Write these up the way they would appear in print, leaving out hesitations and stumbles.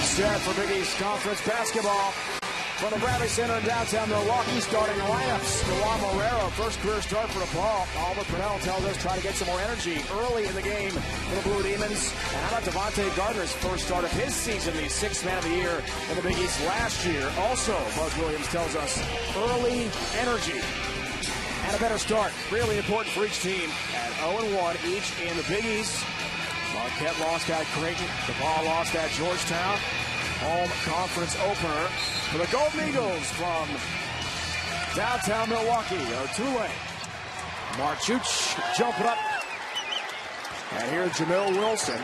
set for Big East Conference basketball. From the Bradley Center in downtown Milwaukee, starting lineups. Dewan Marrero, first career start for Depaul. Oliver Purnell tells us try to get some more energy early in the game for the Blue Demons. And how about Devontae Gardner's first start of his season, the sixth man of the year in the Big East last year. Also, Buzz Williams tells us early energy and a better start. Really important for each team at 0-1 each in the Big East. Marquette lost at Creighton. Depaul lost at Georgetown. Home conference opener for the Golden Eagles from downtown Milwaukee. O'Toole. Marchuch jumping up. And here's Jamil Wilson.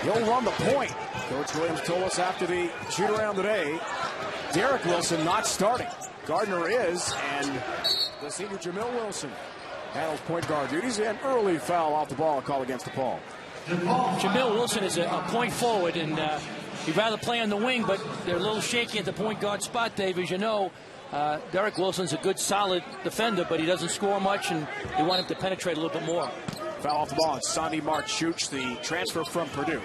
He'll run the point. Coach Williams told us after the shoot around today, Derek Wilson not starting. Gardner is, and the senior Jamil Wilson handles point guard duties. And early foul off the ball, a call against Depaul. Jamil Wilson is a point forward, and he'd rather play on the wing, but they're a little shaky at the point guard spot, Dave. As you know, Derek Wilson's a good, solid defender, but he doesn't score much, and they want him to penetrate a little bit more. Foul off the ball. It's Sandy Marchuch, the transfer from Purdue.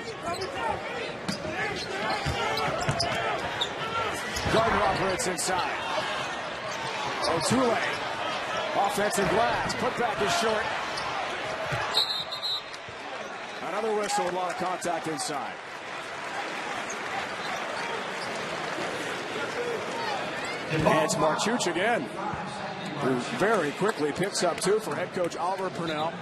Gardner operates inside. O'Toole. Offensive glass. Putback is short. Another whistle with a lot of contact inside. And it's Marchuch again, who very quickly picks up two for head coach Oliver Purnell,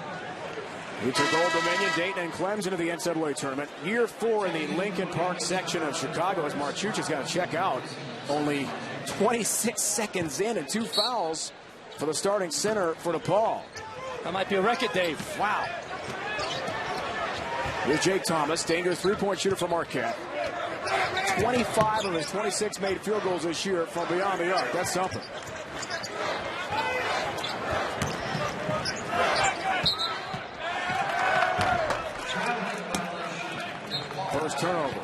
who took Old Dominion, Dayton, and Clemson to the NCAA tournament. Year 4 in the Lincoln Park section of Chicago as Marchuch has got to check out. Only 26 seconds in and 2 fouls for the starting center for DePaul. That might be a record, Dave. Wow. Here's Jake Thomas, dangerous three-point shooter for Marquette. 25 of his 26 made field goals this year from beyond the arc. That's something. First turnover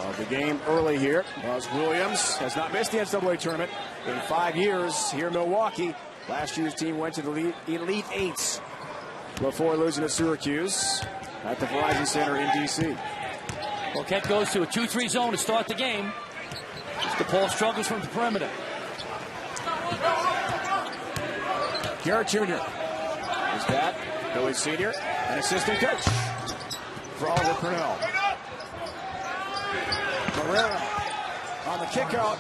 of the game early here. Buzz Williams has not missed the NCAA tournament in 5 years here in Milwaukee. Last year's team went to the Elite Eights before losing to Syracuse at the Verizon Center in D.C. Marquette goes to a 2-3 zone to start the game. DePaul struggles from the perimeter. Garrett Jr. is that. Billy Sr., an assistant coach for Oliver Purnell. Marrero on the kick out.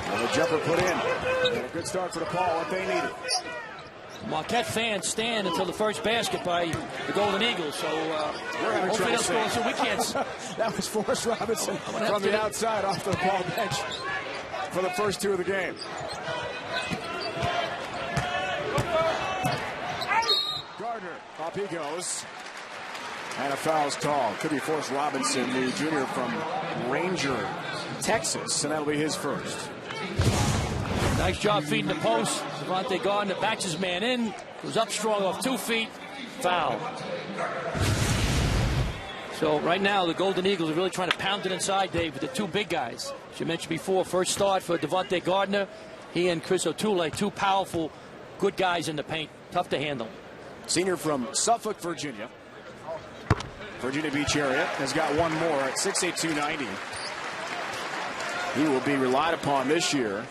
And the jumper put in. And a good start for DePaul, what they needed. Marquette fans stand until the first basket by the Golden Eagles, so hopefully they'll score so we can't. That was Forrest Robinson from the outside off the ball bench for the first 2 of the game. Gardner, up he goes. And a foul's called. Could be Forrest Robinson, the junior from Ranger, Texas, and that'll be his first. Nice job feeding the post. Devontae Gardner backs his man in. Goes up strong off 2 feet. Foul. So right now the Golden Eagles are really trying to pound it inside, Dave, with the 2 big guys. As you mentioned before, first start for Devontae Gardner. He and Chris O'Toole, 2 powerful, good guys in the paint. Tough to handle. Senior from Suffolk, Virginia. Virginia Beach area. Has got one more at 6'8", 290. He will be relied upon this year.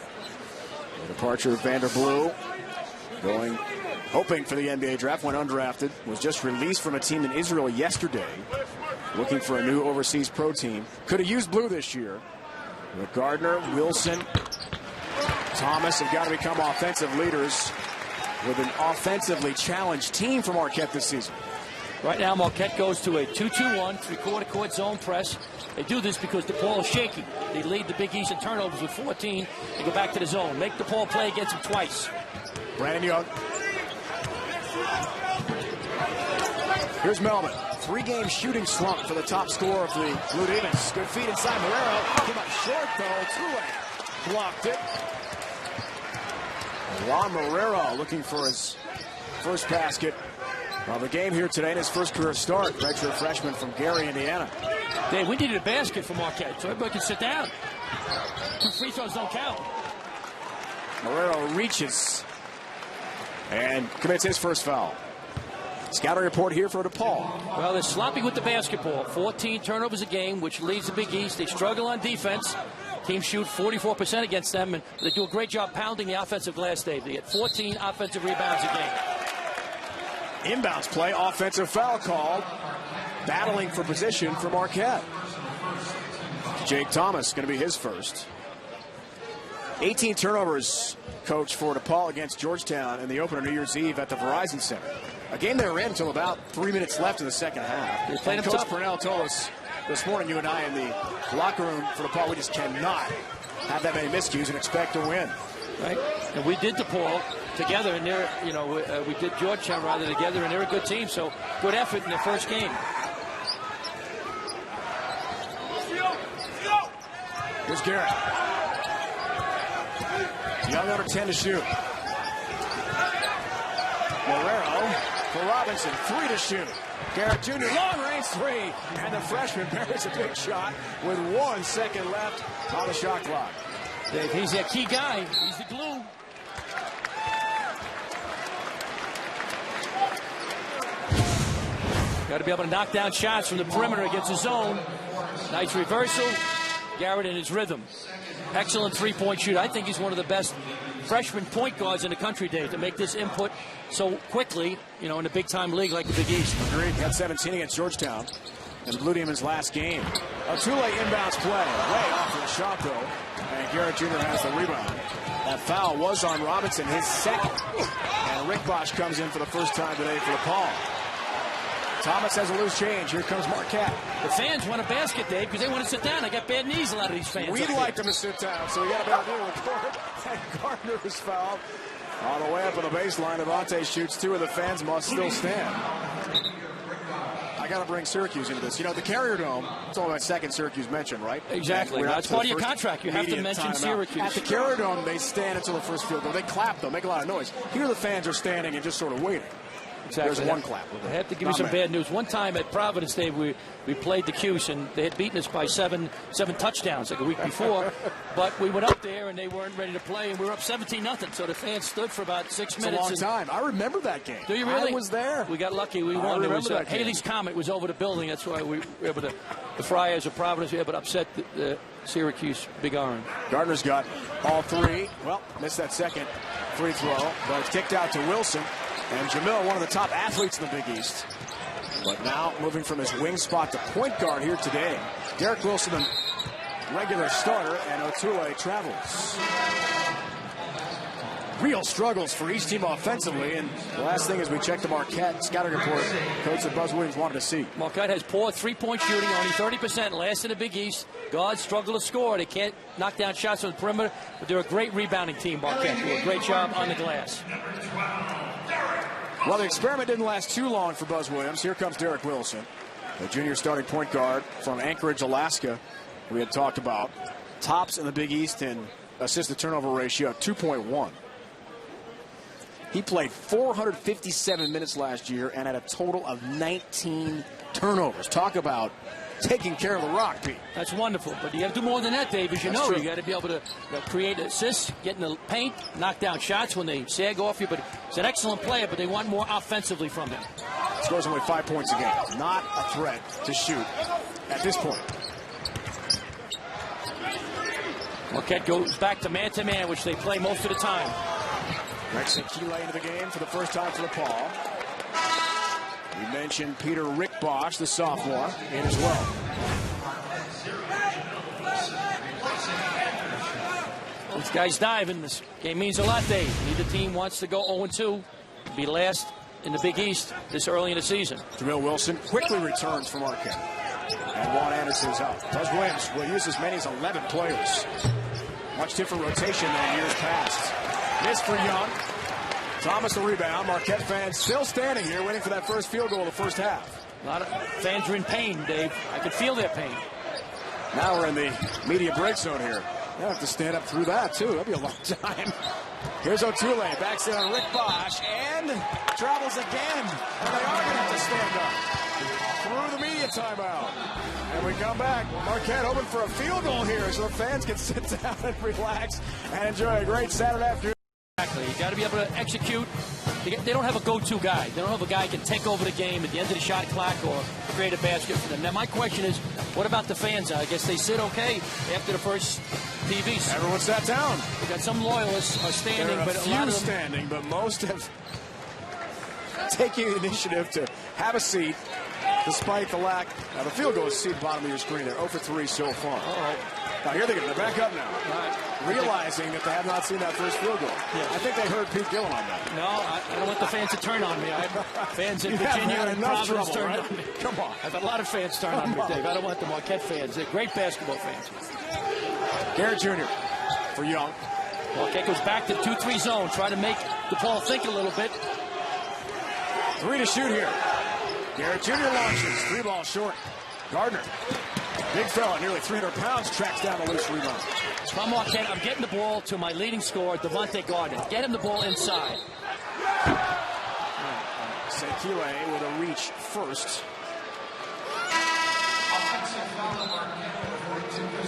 The departure of Vander Blue, hoping for the NBA draft, went undrafted, was just released from a team in Israel yesterday, looking for a new overseas pro team. Could have used Blue this year. But Gardner, Wilson, Thomas have got to become offensive leaders with an offensively challenged team for Marquette this season. Right now, Marquette goes to a 2-2-1, 3/4 court zone press. They do this because DePaul is shaky. They lead the Big East in turnovers with 14. They go back to the zone. Make DePaul play against them twice. Brandon Young. Here's Melvin. 3-game shooting slump for the top scorer of the Blue Demons. Good feed inside Marrero. Came up short, though. Two-way. Blocked it. Juan Marrero looking for his first basket of the game here today in his first career start. Redshirt freshman from Gary, Indiana. Dave, we needed a basket for Marquette, so everybody can sit down. 2 free throws don't count. Marrero reaches and commits his first foul. Scouting report here for DePaul. Well, they're sloppy with the basketball. 14 turnovers a game, which leads the Big East. They struggle on defense. Teams shoot 44% against them, and they do a great job pounding the offensive glass, Dave. They get 14 offensive rebounds a game. Inbounds play, offensive foul called. Battling for position for Marquette. Jake Thomas going to be his first. 18 turnovers, coach, for DePaul against Georgetown in the opener New Year's Eve at the Verizon Center. A game they were in until about 3 minutes left in the second half. And Coach Purnell told us this morning, you and I in the locker room for DePaul, we just cannot have that many miscues and expect to win. Right, and we did DePaul together, and they're, we did Georgetown rather together, and they're a good team. So good effort in their first game. Here's Garrett. Young under 10 to shoot. Morero for Robinson, 3 to shoot. Garrett Jr., long range 3. And the freshman buries a big shot with 1 second left on the shot clock. Dave, he's that key guy. He's the glue. Got to be able to knock down shots from the perimeter against the zone. Nice reversal. Garrett in his rhythm. Excellent three-point shooter. I think he's one of the best freshman point guards in the country, Dave, to make this input so quickly, in a big-time league like the Big East. Agreed. Got 17 against Georgetown and Blue Demons' last game. Otule inbounds play. Way off of the shot, though. And Garrett Jr. has the rebound. That foul was on Robinson, his second. And Rick Bosch comes in for the first time today for DePaul. Thomas has a loose change. Here comes Marquette. The fans want a basket, Dave, because they want to sit down. I got bad knees, a lot of these fans. We'd like them to sit down, so we got to be able to deal with court. And Gardner is fouled. On the way up on the baseline, Avante shoots 2 of the fans must still stand. I got to bring Syracuse into this. The Carrier Dome, it's only my second Syracuse mention, right? Exactly. That's part of your contract. You have to mention Syracuse. At the Carrier Dome, they stand until the first field goal. They clap, though, make a lot of noise. Here the fans are standing and just sort of waiting. Exactly. There's one clap. I have to give you some bad news. One time at Providence, Dave, we played the Cuse, and they had beaten us by seven touchdowns like a week before. But we went up there, and they weren't ready to play, and we were up 17-0. So the fans stood for about 6 minutes. It's a long time. I remember that game. Do you really? I was there. We got lucky. We won. There was Haley's Comet was over the building. That's why we were able to. The Friars of Providence were able to upset the Syracuse Big Orange. Gardner's got all 3. Well, missed that second free throw, but it's kicked out to Wilson. And Jamil, one of the top athletes in the Big East. But now moving from his wing spot to point guard here today. Derek Wilson, the regular starter, and Otule travels. Real struggles for each team offensively. And the last thing is we checked the Marquette scouting report coach that Buzz Williams wanted to see. Marquette has poor three-point shooting, only 30%, last in the Big East. Guards struggle to score. They can't knock down shots on the perimeter, but they're a great rebounding team, Marquette. They do a great job on the glass. Well, the experiment didn't last too long for Buzz Williams. Here comes Derek Wilson, the junior starting point guard from Anchorage, Alaska, we had talked about. Tops in the Big East in assist-to-turnover ratio, 2.1. He played 457 minutes last year and had a total of 19 turnovers. Talk about taking care of the rock, Pete. That's wonderful, but you got to do more than that, Dave. As you know, you got to be able to create assists, get in the paint, knock down shots when they sag off you. But he's an excellent player, but they want more offensively from him. Scores only 5 points a game. Not a threat to shoot at this point. Marquette goes back to man-to-man, which they play most of the time. Rexon Keeley into the game for the first time for DePaul. We mentioned Peter Rick Bosch, the sophomore, in as well. These guys diving. This game means a lot, Dave. Neither team wants to go 0-2, be last in the Big East this early in the season. Jamil Wilson quickly returns from Marquette. And Juan Anderson's out. Buzz Williams will use as many as 11 players. Much different rotation than in years past. Miss for Young. Thomas the rebound. Marquette fans still standing here waiting for that first field goal of the first half. A lot of fans are in pain, Dave. I can feel their pain. Now we're in the media break zone here. They'll have to stand up through that, too. That'll be a long time. Here's Otule. Backs in on Rick Bosch. And travels again. And they are going to have to stand up through the media timeout. And we come back. Marquette hoping for a field goal here so the fans can sit down and relax and enjoy a great Saturday afternoon. Exactly. You got to be able to execute. they don't have a go-to guy. They don't have a guy who can take over the game at the end of the shot clock or create a basket for them. Now, my question is, what about the fans? I guess they sit okay after the first TV. Everyone sat down. We got some loyalists are standing, there are but a a lot few of them standing, but most have taken the initiative to have a seat, despite the lack. Now, the field goal is see the bottom of your screen there. 0 for 3 so far. All right. Now, here they're back up now, realizing that they have not seen that first field goal. Yeah. I think they heard Pete Gillen on that. No, I don't want the fans to turn on me. I have fans in Virginia and Providence turn on me. Come on. I've had a lot of fans turn on me, Dave. I don't want the Marquette fans. They're great basketball fans. Garrett Jr. for Young. Marquette goes back to 2-3 zone, try to make Depaul think a little bit. 3 to shoot here. Garrett Jr. launches. 3 ball short. Gardner. Big fella, nearly 300 pounds, tracks down the loose rebound. If I'm Marquette, I'm getting the ball to my leading scorer, Devontae Gardner. Get him the ball inside. Sekile with a reach first.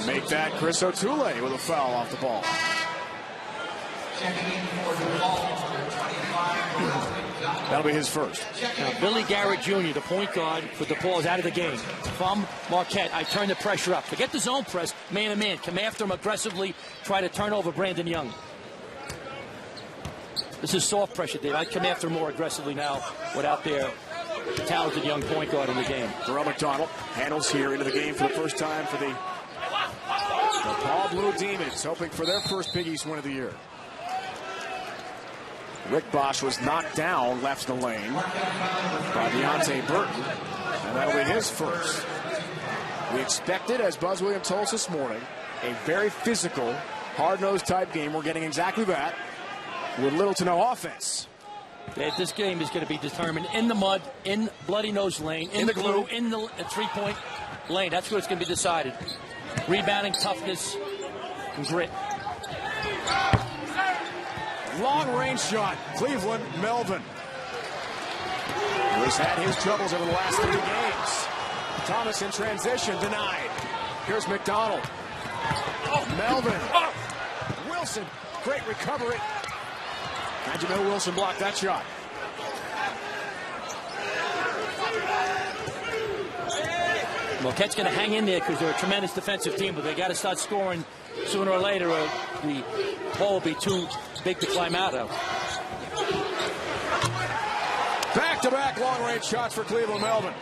Make that Chris O'Toole with a foul off the ball. That'll be his first. Now, Billy Garrett Jr., the point guard for DePaul, is out of the game. If I'm Marquette, I turn the pressure up. Forget the zone press, man-to-man. Come after him aggressively, try to turn over Brandon Young. This is soft pressure, Dave. I'd come after him more aggressively now without their talented young point guard in the game. Terrell McDonald handles here into the game for the first time for the DePaul Blue Demons, hoping for their first Big East win of the year. Rick Bosch was knocked down left in the lane by Deontay Burton, and that'll be his first. We expected, as Buzz Williams told us this morning, a very physical, hard-nosed type game. We're getting exactly that with little to no offense. This game is going to be determined in the mud, in bloody nose lane, in the glue, in the three-point lane. That's where it's going to be decided. Rebounding, toughness, and grit. Long-range shot. Cleveland, Melvin. Who's had his troubles over the last 3 games. Thomas in transition, denied. Here's McDonald. Melvin. Wilson, great recovery. Jamil Wilson blocked that shot. Marquette's going to hang in there because they're a tremendous defensive team, but they got to start scoring sooner or later, or the ball will be too big to climb out of. Back-to-back long-range shots for Cleveland Melvin.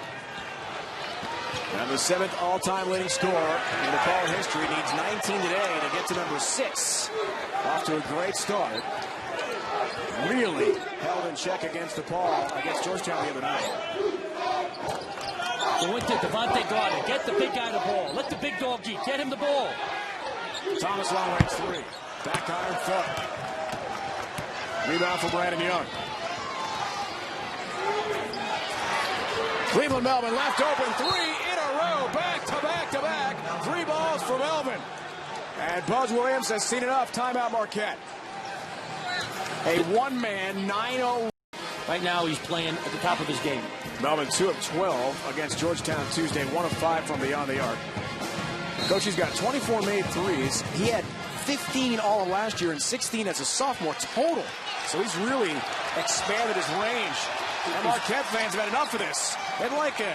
And the 7th all-time leading scorer in DePaul history needs 19 today to get to number 6. Off to a great start. Really held in check against DePaul, against Georgetown the other night. They went to Devontae Gardner. Get the big guy the ball. Let the big dog eat. Get him the ball. Thomas long-range 3. Back iron foot. Rebound for Brandon Young. Cleveland Melvin left open 3 in a row. Back to back to back. 3 balls for Melvin. And Buzz Williams has seen enough. Timeout Marquette. A one-man 9-0. Right now he's playing at the top of his game. Melvin 2 of 12 against Georgetown Tuesday. 1 of 5 from beyond the arc. Coach, he's got 24 made threes. He had 15 all of last year and 16 as a sophomore total. So he's really expanded his range. And Marquette fans have had enough of this. They'd like a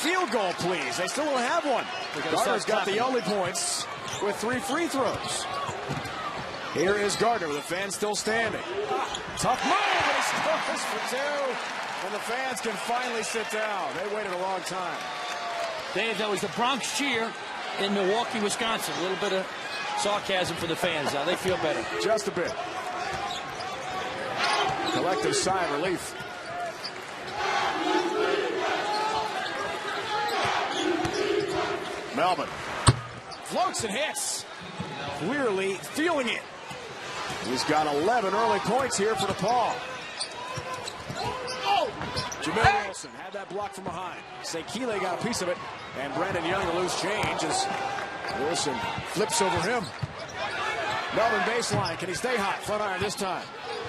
field goal, please. They still don't have one. Gardner's got the only points with 3 free throws. Here is Gardner with the fans still standing. Tough move, but he scores for 2. And the fans can finally sit down. They waited a long time. Dave, that was the Bronx cheer in Milwaukee, Wisconsin. A little bit of sarcasm for the fans. Now they feel better. Just a bit. Collective sigh of relief. Melvin floats and hits. Clearly feeling it. He's got 11 early points here for DePaul. Jamil Wilson had that block from behind. Sekile got a piece of it. And Brandon Young, a loose change as Wilson flips over him. Melvin baseline. Can he stay hot? Front iron this time.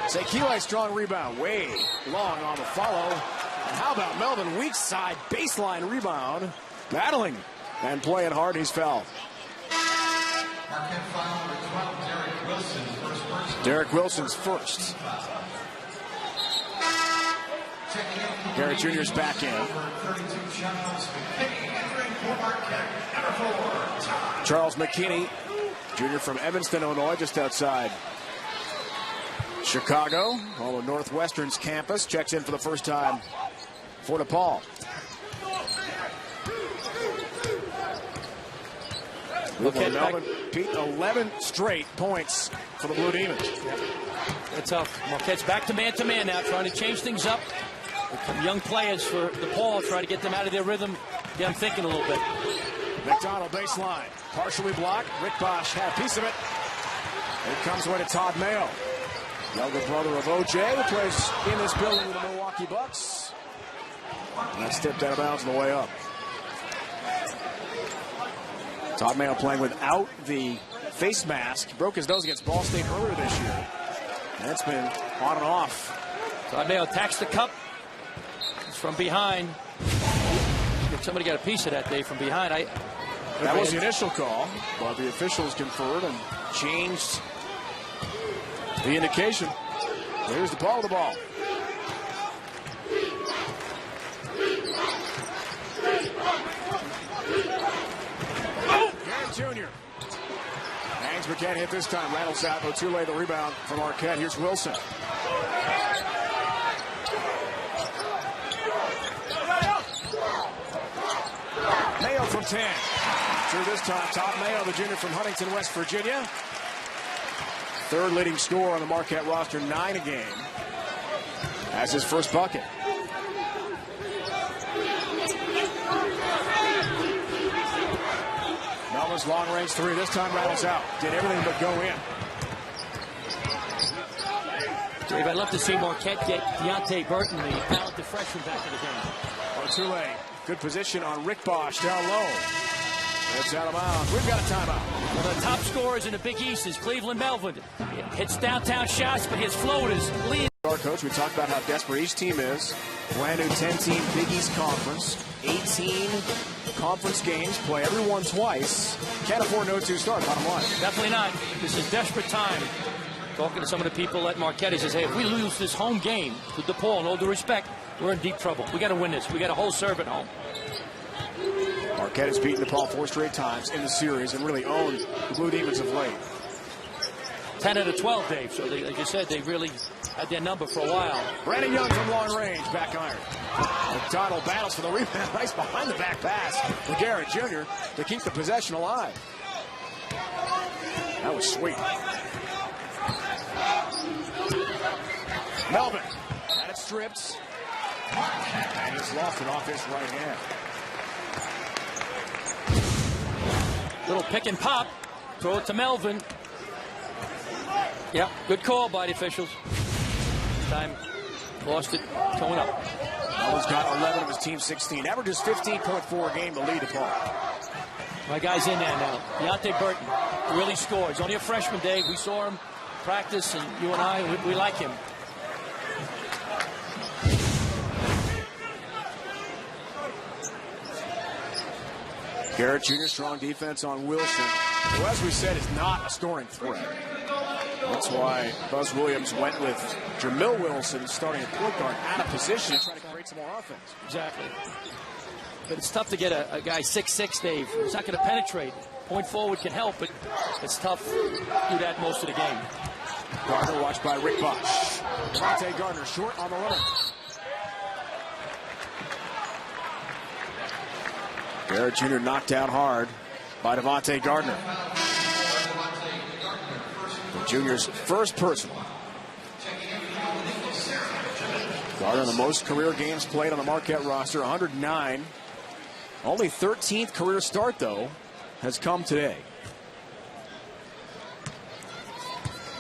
Sekile strong rebound. Way long on the follow. And how about Melvin? Weak side baseline rebound. Battling and playing hard. He's fouled. Derek Wilson's first. Garrett Jr.'s back in. Charles McKinney, Jr. from Evanston, Illinois, just outside Chicago. All of Northwestern's campus. Checks in for the first time for Depaul. Melvin, Pete, 11 straight points for the Blue Demons. That's tough. Marquette's back to man now, trying to change things up. Young players for Depaul, try to get them out of their rhythm, get them thinking a little bit. McDonald baseline, partially blocked. Rick Bosch had a piece of it. It comes away to Todd Mayo, younger brother of OJ, who plays in this building with the Milwaukee Bucks. And that's tipped out of bounds on the way up. Todd Mayo playing without the face mask. He broke his nose against Ball State earlier this year. And it's been on and off. Todd Mayo attacks the cup. It's from behind. Somebody got a piece of that, Dave, from behind. That was the initial call, but the officials conferred and changed the indication. Here's the ball. Jr. Hangs but can't hit this time. Rattles out. Otule the rebound from Marquette. Here's Wilson. Mayo from 10. Through this time, Todd Mayo, the junior from Huntington, West Virginia. Third leading scorer on the Marquette roster, 9 a game. That's his first bucket. Melvin's long-range three. This time rattles out. Did everything but go in. Dave, I'd love to see Marquette get Deontay Burton, the talented freshman, back in the game. Otule, good position on Rick Bosch down low. It's out of bounds. We've got a timeout. One of the top scorers in the Big East is Cleveland Melvin. Hits downtown shots, but his floaters lead. Our coach, we talked about how desperate each team is. Brand new 10-team Big East Conference. 18 conference games, play everyone twice. Can't afford no 2 start, bottom line. Definitely not. This is desperate time. Talking to some of the people at Marquette, he says, hey, if we lose this home game to Depaul, in all due respect, we're in deep trouble. We got to win this. We got to hold serve at home. Marquette has beaten Depaul 4 straight times in the series and really owned the Blue Demons of late. 10 out of 12, Dave. So, like you said, they really had their number for a while. Brandon Young from long range, back iron. McDonald battles for the rebound, nice behind the back pass to Garrett Jr. to keep the possession alive. That was sweet. Melvin had it stripped, and he's lost it off his right hand. Little pick and pop. Throw it to Melvin. Yep, good call by the officials. Time lost it, coming up. Melvin's got 11 of his team's 16. Averages 15.4 a game to lead Depaul. My guy's in there now. Deontay Burton really scores. Only a freshman, Dave. We saw him practice, and you and I, we like him. Garrett Jr. strong defense on Wilson, who, as we said, is not a scoring threat. That's why Buzz Williams went with Jamil Wilson starting at point guard out of position to try to create some more offense. Exactly. But it's tough to get a guy 6'6", Dave. He's not going to penetrate. Point forward can help, but it's tough to do that most of the game. Gardner watched by Rick Bosch. Devontae Gardner short on the limit. Garrett Jr. knocked down hard by Devontae Gardner. The junior's first personal. Gardner, the most career games played on the Marquette roster, 109. Only 13th career start, though, has come today.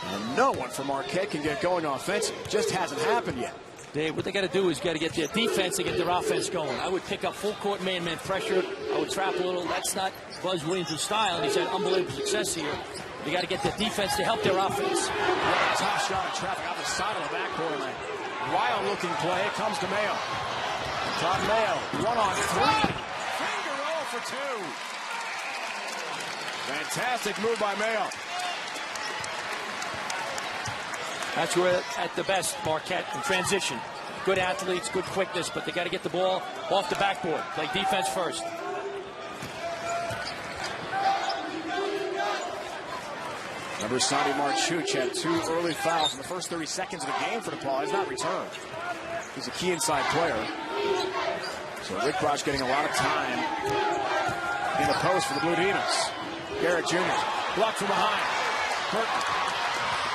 And no one from Marquette can get going offensively. Just hasn't happened yet. What they got to do is got to get their defense to get their offense going. I would pick up full court man-man pressure. I would trap a little. That's not Buzz Williams' style, and he's had unbelievable success here. They got to get their defense to help their offense. Top shot of traffic out the side of the backboard. Wild-looking play. It comes to Mayo. Todd Mayo, 1-on-3. Finger roll for 2. Fantastic move by Mayo. That's where, at the best, Marquette in transition. good athletes, good quickness, but they got to get the ball off the backboard. Play defense first. Remember, Sonny Marchuch had 2 early fouls in the first 30 seconds of the game for Depaul. He's not returned. He's a key inside player. So Rick Bosch getting a lot of time in the post for the Blue Demons. Garrett Jr. blocked from behind. Burton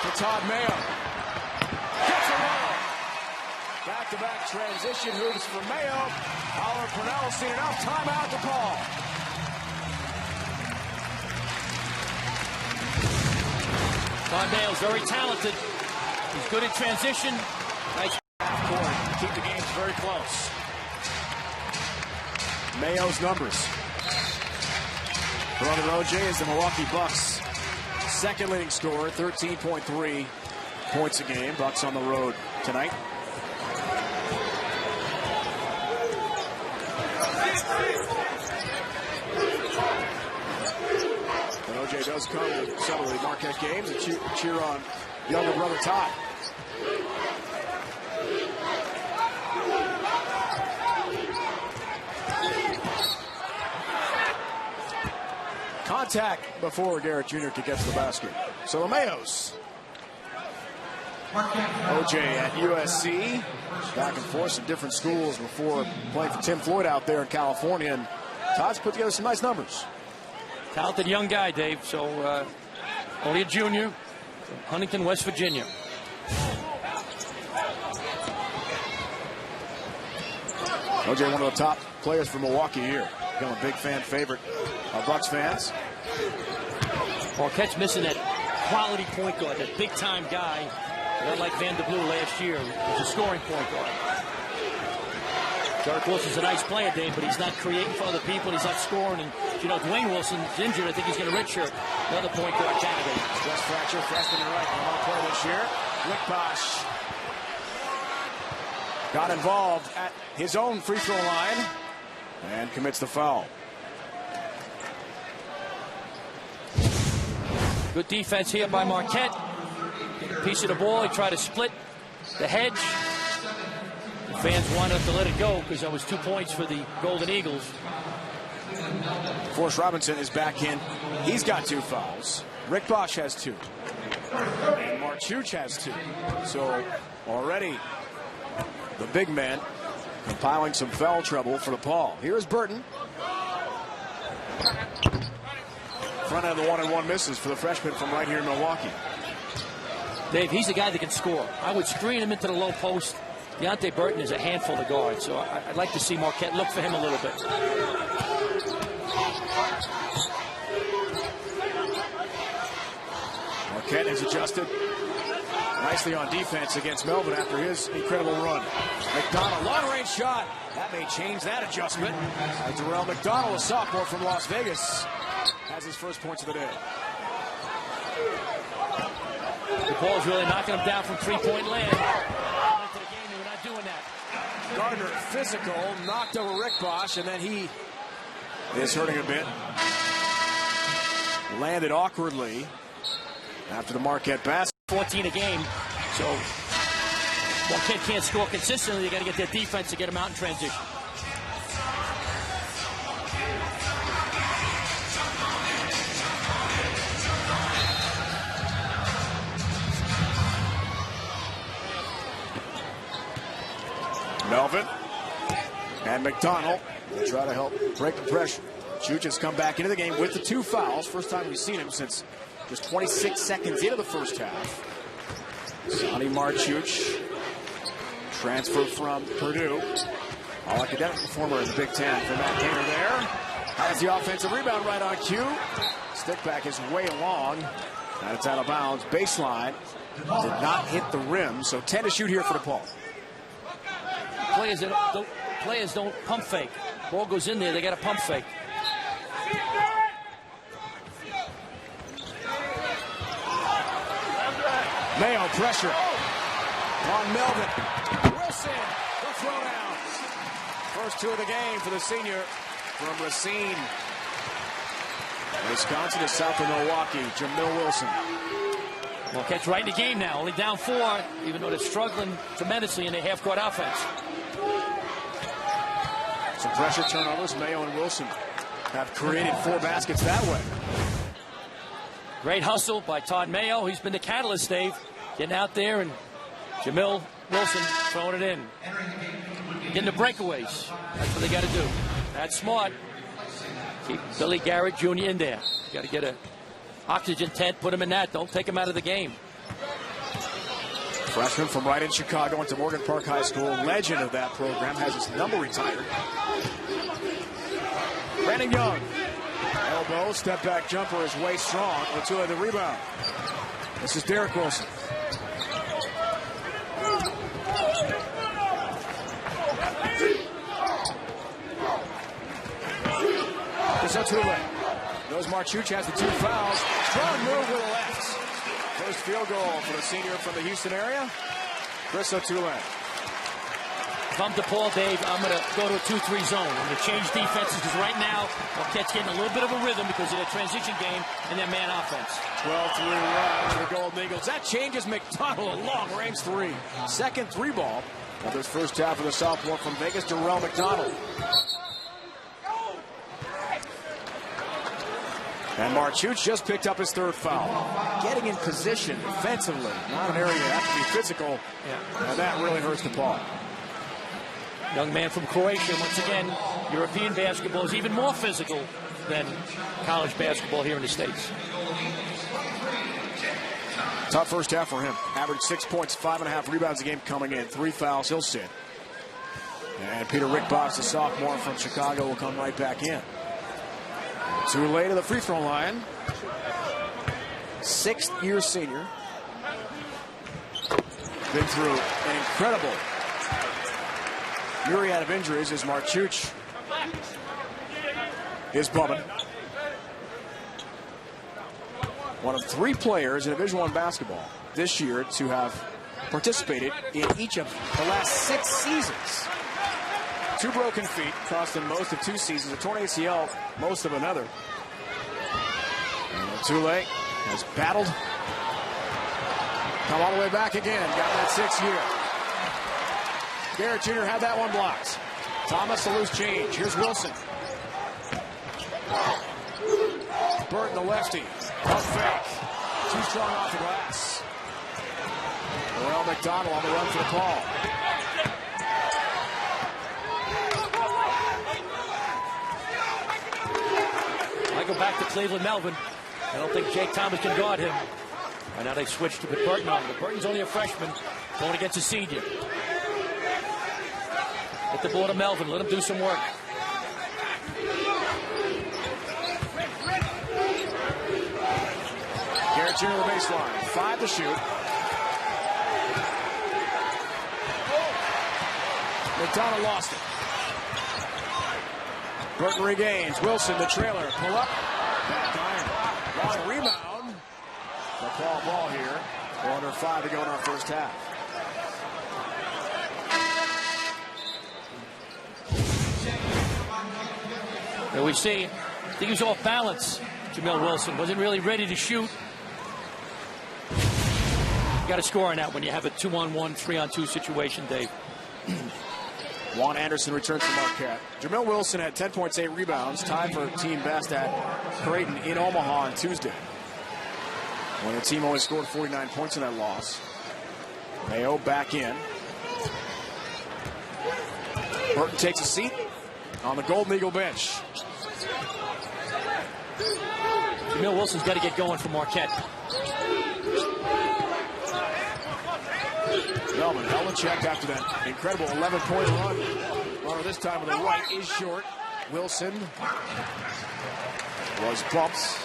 to Todd Mayo. Gets it all. Back-to-back transition hoops for Mayo. Oliver Purnell seen enough. Timeout DePaul. Todd Mayo's very talented. He's good at transition. Nice half-court. Keep the games very close. Mayo's numbers. Brother OJ is the Milwaukee Bucks' second leading scorer, 13.3 points a game. Bucks on the road tonight. And OJ does come to some of the Marquette games and cheer on younger brother Todd. Contact before Garrett Jr. could get to the basket. So the Mayos. OJ at USC. Back and forth, some different schools before playing for Tim Floyd out there in California. And Todd's put together some nice numbers. Talented young guy, Dave. So only a junior from Huntington, West Virginia. OJ, one of the top players for Milwaukee here. Become a big fan favorite of Bucks fans. Marquette's missing that quality point guard, that big-time guy. Not like Van der Blue last year. He's a scoring point guard. Derek Wilson's a nice player, Dave, but he's not creating for other people. He's not scoring. And, you know, Dwayne Wilson's injured. I think he's going to redshirt. Another point guard candidate. Wes Fracture, freshman and right. On play this year. Rick Bosch got involved at his own free throw line and commits the foul. Good defense here by Marquette. Piece of the ball. He tried to split the hedge. The fans wanted to let it go because that was 2 points for the Golden Eagles. Forrest Robinson is back in. He's got 2 fouls. Rick Bosch has 2. And Marchuch has 2. So already the big man compiling some foul trouble for Depaul. Here's Burton. Front end of the 1-and-1 misses for the freshman from right here in Milwaukee. Dave, he's a guy that can score. I would screen him into the low post. Deontay Burton is a handful to guard, so I'd like to see Marquette look for him a little bit. Marquette has adjusted nicely on defense against Melvin after his incredible run. McDonald, long-range shot. That may change that adjustment. Darrell McDonald, a sophomore from Las Vegas, has his first points of the day. Depaul's really knocking him down from three-point land. Into the game, they were not doing that. Gardner, physical, knocked over Rick Bosch, and then he is hurting a bit. Landed awkwardly after the Marquette basket. 14 a game, so Marquette can't score consistently. They got to get their defense to get them out in transition. Melvin and McDonald try to help break the pressure. Chuch has come back into the game with the 2 fouls. First time we've seen him since just 26 seconds into the first half. Sonny Marchuch, transfer from Purdue. All academic performer in the Big Ten for Matt Gaynor there. Has the offensive rebound right on cue. Stick back is way long. And it's out of bounds. Baseline did not hit the rim. So 10 to shoot here for Depaul. Players don't pump fake. Ball goes in there, they got to pump fake. Mayo pressure on Melvin. Wilson, the throwdown. First 2 of the game for the senior from Racine, Wisconsin, to south of Milwaukee. Jamil Wilson. Marquette's right in the game now, only down 4, even though they're struggling tremendously in their half-court offense. Some pressure turnovers. Mayo and Wilson have created 4 baskets that way. Great hustle by Todd Mayo. He's been the catalyst, Dave. Getting out there, and Jamil Wilson throwing it in. Getting the breakaways. That's what they got to do. That's smart. Keep Billy Garrett Jr. in there. You got to get a oxygen tent, put him in that. Don't take him out of the game. Freshman from right in Chicago, went to Morgan Park High School. Legend of that program, has his number retired. Brandon Young. Elbow, step back jumper is way strong. O'Toole the rebound. This is Derek Wilson. This is O'Toole. Knows Marchuch has the 2 fouls. Strong move with the left. First field goal for the senior from the Houston area, Chris O'Toole. If I'm Depaul, Dave, I'm going to go to a 2-3 zone. I'm going to change defenses because right now, Marquette's getting a little bit of a rhythm because of their transition game and their man offense. 12-3 run for the Golden Eagles. That changes McDonald a long-range 3. Second 3 ball of this first half of the sophomore from Vegas, Darrell McDonald. And Marchuch just picked up his 3rd foul. Getting in position defensively, not an area you have to be physical, and that really hurts Depaul. Young man from Croatia. Once again, European basketball is even more physical than college basketball here in the States. Tough first half for him. Averaged 6 points, 5.5 rebounds a game coming in. 3 fouls, he'll sit. And Peter Rickbox, the sophomore from Chicago, will come right back in. Too late to the free throw line. 6th-year senior. Been through an incredible myriad of injuries as Marchuch is bumming. One of 3 players in Division I basketball this year to have participated in each of the last 6 seasons. 2 broken feet, cost him most of 2 seasons. A torn ACL, most of another. O'Toole has battled. Come all the way back again. Got that 6th year. Garrett Jr. had that one blocked. Thomas, the loose change. Here's Wilson. Burton, the lefty. Up fake. Too strong off the glass. Darrell McDonald on the run for the ball. I go back to Cleveland Melvin. I don't think Jake Thomas can guard him. And now they switched to put Burton on. But Burton's only a freshman, going against a senior. Get the ball to Melvin. Let him do some work. Garrett Jr. to the baseline. 5 to shoot. McDonald lost it. Burton regains. Wilson, the trailer. Pull up. Back iron. Long rebound. The ball here. 4:05 to go in our first half. There we see. I think he was off balance. Jamil Wilson wasn't really ready to shoot. You got to score on that when you have a 2-on-1, 3-on-2 situation, Dave. Juan Anderson returns from Marquette. Jamil Wilson had 10 points, 8 rebounds, tied for team best at Creighton in Omaha on Tuesday, when the team only scored 49 points in that loss. Mayo back in. Burton takes a seat on the Golden Eagle bench. Jamil Wilson's got to get going for Marquette. Melvin held in check after that incredible 11-point run. Runner this time with the right is short. Wilson was bumped,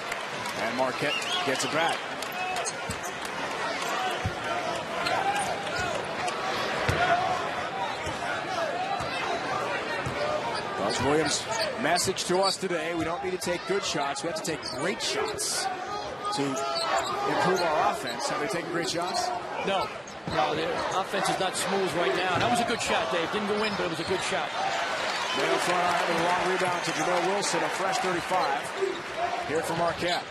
and Marquette gets it back. Buzz Williams' message to us today: we don't need to take good shots, we have to take great shots to improve our offense. Have they taken great shots? No. No, the offense is not smooth right now. That was a good shot, Dave. Didn't go in, but it was a good shot. Mayo front eye with a long rebound to Jamil Wilson, a fresh 35. Here for Marquette.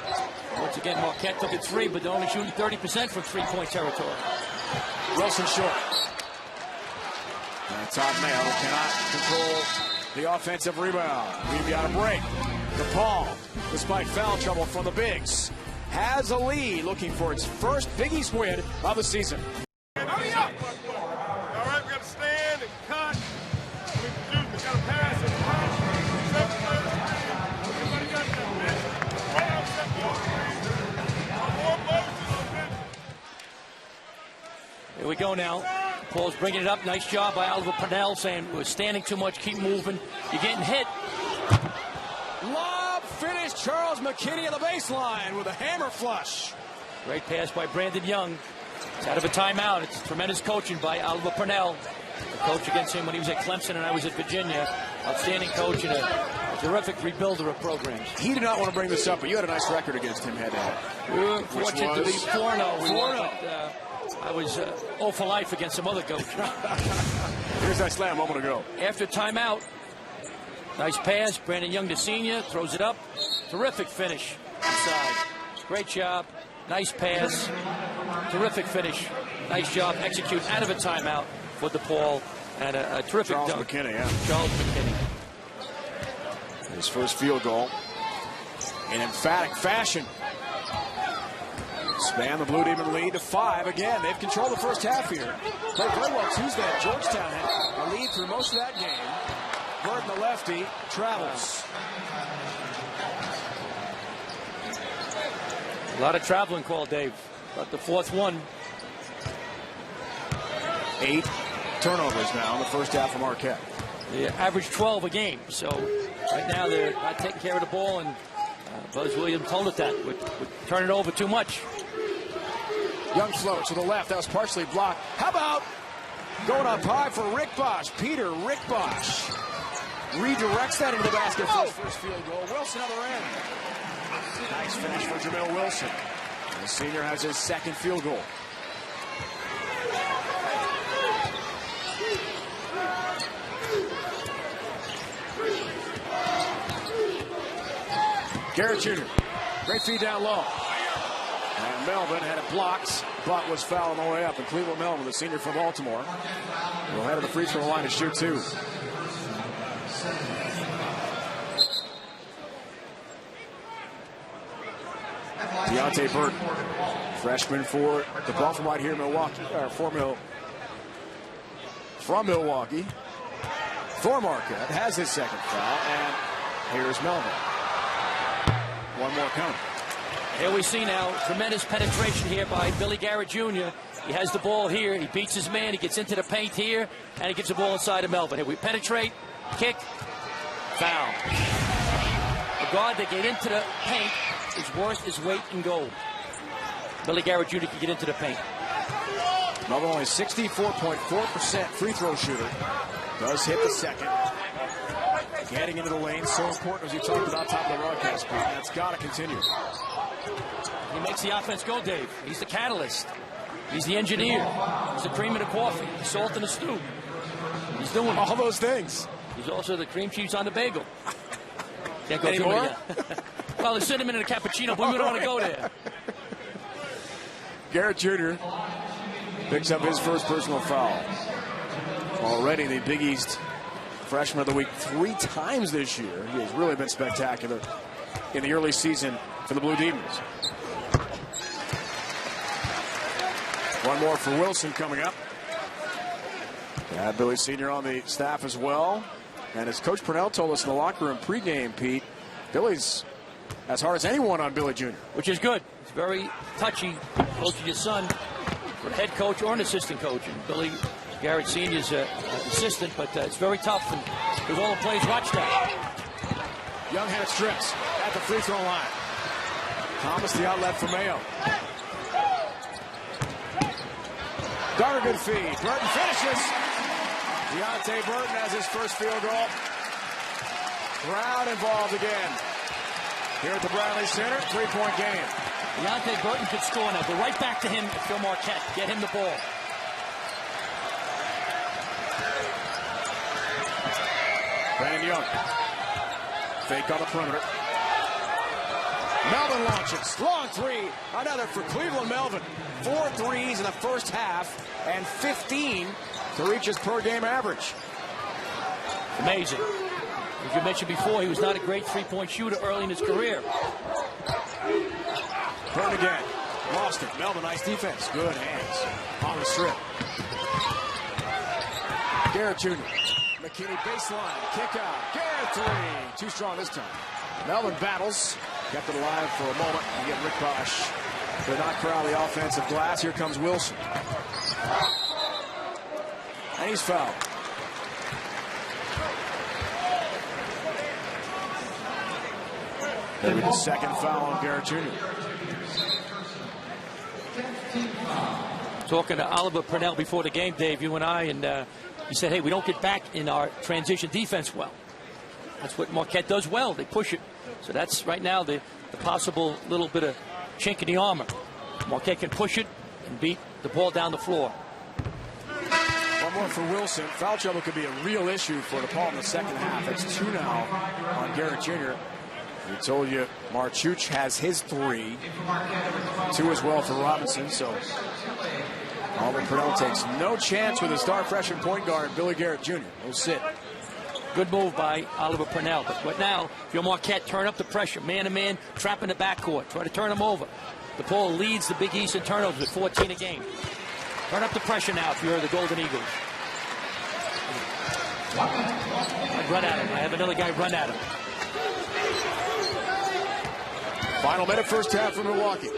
Once again, Marquette took a three, but they're only shooting 30% from three-point territory. Wilson short. And Todd Mayo cannot control the offensive rebound. We've got a break. Depaul, despite foul trouble from the Bigs, has a lead, looking for its first Big East win of the season. Hurry up! All right, we got to stand and cut. We got to pass and pass. Everybody got that, man. Right out, set the Here we go now. Paul's bringing it up. Nice job by Oliver Purnell, saying we're standing too much, keep moving. You're getting hit. Lob finish. Charles McKinney on the baseline with a hammer flush. Great pass by Brandon Young. It's out of a timeout. It's tremendous coaching by Oliver Purnell. The coach against him when he was at Clemson and I was at Virginia. Outstanding coach and a terrific rebuilder of programs. He did not want to bring this up, but you had a nice record against him head-to-head. We were fortunate to be 4-0. I was 0 for life against some other coaches. Here's that slam a moment ago. After timeout, nice pass. Brandon Young, the senior, throws it up. Terrific finish inside. Great job. Nice pass. Terrific finish. Nice job. Execute out of a timeout for Depaul. And a terrific Charles dunk. McKinney, yeah. Charles McKinney. His first field goal in emphatic fashion. Span the Blue Demon lead to 5 again. They've controlled the first half here. Played very well Tuesday at Georgetown. Had a lead through most of that game. Burton, the lefty, travels. A lot of traveling call, Dave. But the fourth one. 8 turnovers now in the first half of Marquette. They average 12 a game. So right now they're not taking care of the ball. And Buzz Williams told us that. Would turn it over too much. Young float to the left. That was partially blocked. How about going up high for Rick Bosch? Peter Rick Bosch redirects that into the basket for his first field goal. Wilson other end. Nice finish for Jamil Wilson. The senior has his second field goal. Garrett Jr. Great feed down low. And Melvin had it blocked, but was fouled on the way up. And Cleveland Melvin, the senior from Baltimore, will head to the free throw line to shoot 2. Deontay Burton, freshman for Depaul from right here, Milwaukee, from Milwaukee, for Marquette, has his second foul, and here's Melvin. One more coming. Here we see now tremendous penetration here by Billy Garrett Jr. He has the ball here. He beats his man. He gets into the paint here, and he gives the ball inside to Melvin. Here we penetrate, kick, foul. A guard that get into the paint is worth his weight in gold. Billy Garrett Jr. can get into the paint. Melvin only 64.4% free throw shooter. Does hit the second. Getting into the lane, so important as you talked about top of the broadcast. That's got to continue. He makes the offense go, Dave. He's the catalyst. He's the engineer. He's the cream in the coffee. The salt in the stew. He's doing all those things. He's also the cream cheese on the bagel. Can't go anymore. Well, the cinnamon in a cappuccino, but we don't want to go there. Garrett Jr. picks up his first personal foul. Already the Big East Freshman of the Week 3 times this year. He has really been spectacular in the early season for the Blue Demons. One more for Wilson coming up. Billy Sr. on the staff as well. And as Coach Purnell told us in the locker room pregame, Pete, Billy's as hard as anyone on Billy Jr. Which is good. It's very touchy, coaching his son for a head coach or an assistant coach. And Billy Garrett Sr. is an assistant, but it's very tough. And with all the plays, watch that. Young had it strips at the free throw line. Thomas the outlet for Mayo. Garner, good feed. Burton finishes. Deontay Burton has his first field goal. Crowd involved again. Here at the Bradley Center, 3-point game. Deontay Burton could score now. Go right back to him at Phil Marquette. Get him the ball. Van Young. Fake on the perimeter. Melvin launches. Long three. Another for Cleveland Melvin. 4 threes in the first half and 15 to reach his per-game average. Amazing. As you mentioned before, he was not a great three-point shooter early in his career. Burn again. Lost it. Melvin, nice defense. Good hands on the strip. Garrett Jr. McKinney baseline. Kick out. Garrett three. Too strong this time. Melvin battles. Kept it alive for a moment. You get Rick Bosch to not crowd the offensive glass. Here comes Wilson. And he's fouled. Maybe the second foul on Garrett Jr. Talking to Oliver Purnell before the game, Dave, you and I, and he said, hey, we don't get back in our transition defense well. That's what Marquette does well. They push it. So that's right now the possible little bit of chink in the armor. Marquette can push it and beat the ball down the floor. One more for Wilson. Foul trouble could be a real issue for Depaul in the second half. It's 2 now on Garrett Jr. We told you Marchuch has his 3. 2 as well for Robinson. So Oliver Purnell takes no chance with his star freshman point guard, Billy Garrett Jr. He'll sit. Good move by Oliver Purnell. But now, if you're Marquette, turn up the pressure. Man-to-man, trap in the backcourt. Try to turn them over. Depaul leads the Big East in turnovers with 14 a game. Turn up the pressure now if you're the Golden Eagles. I'd run at him. I have another guy run at him. Final minute, first half for Milwaukee.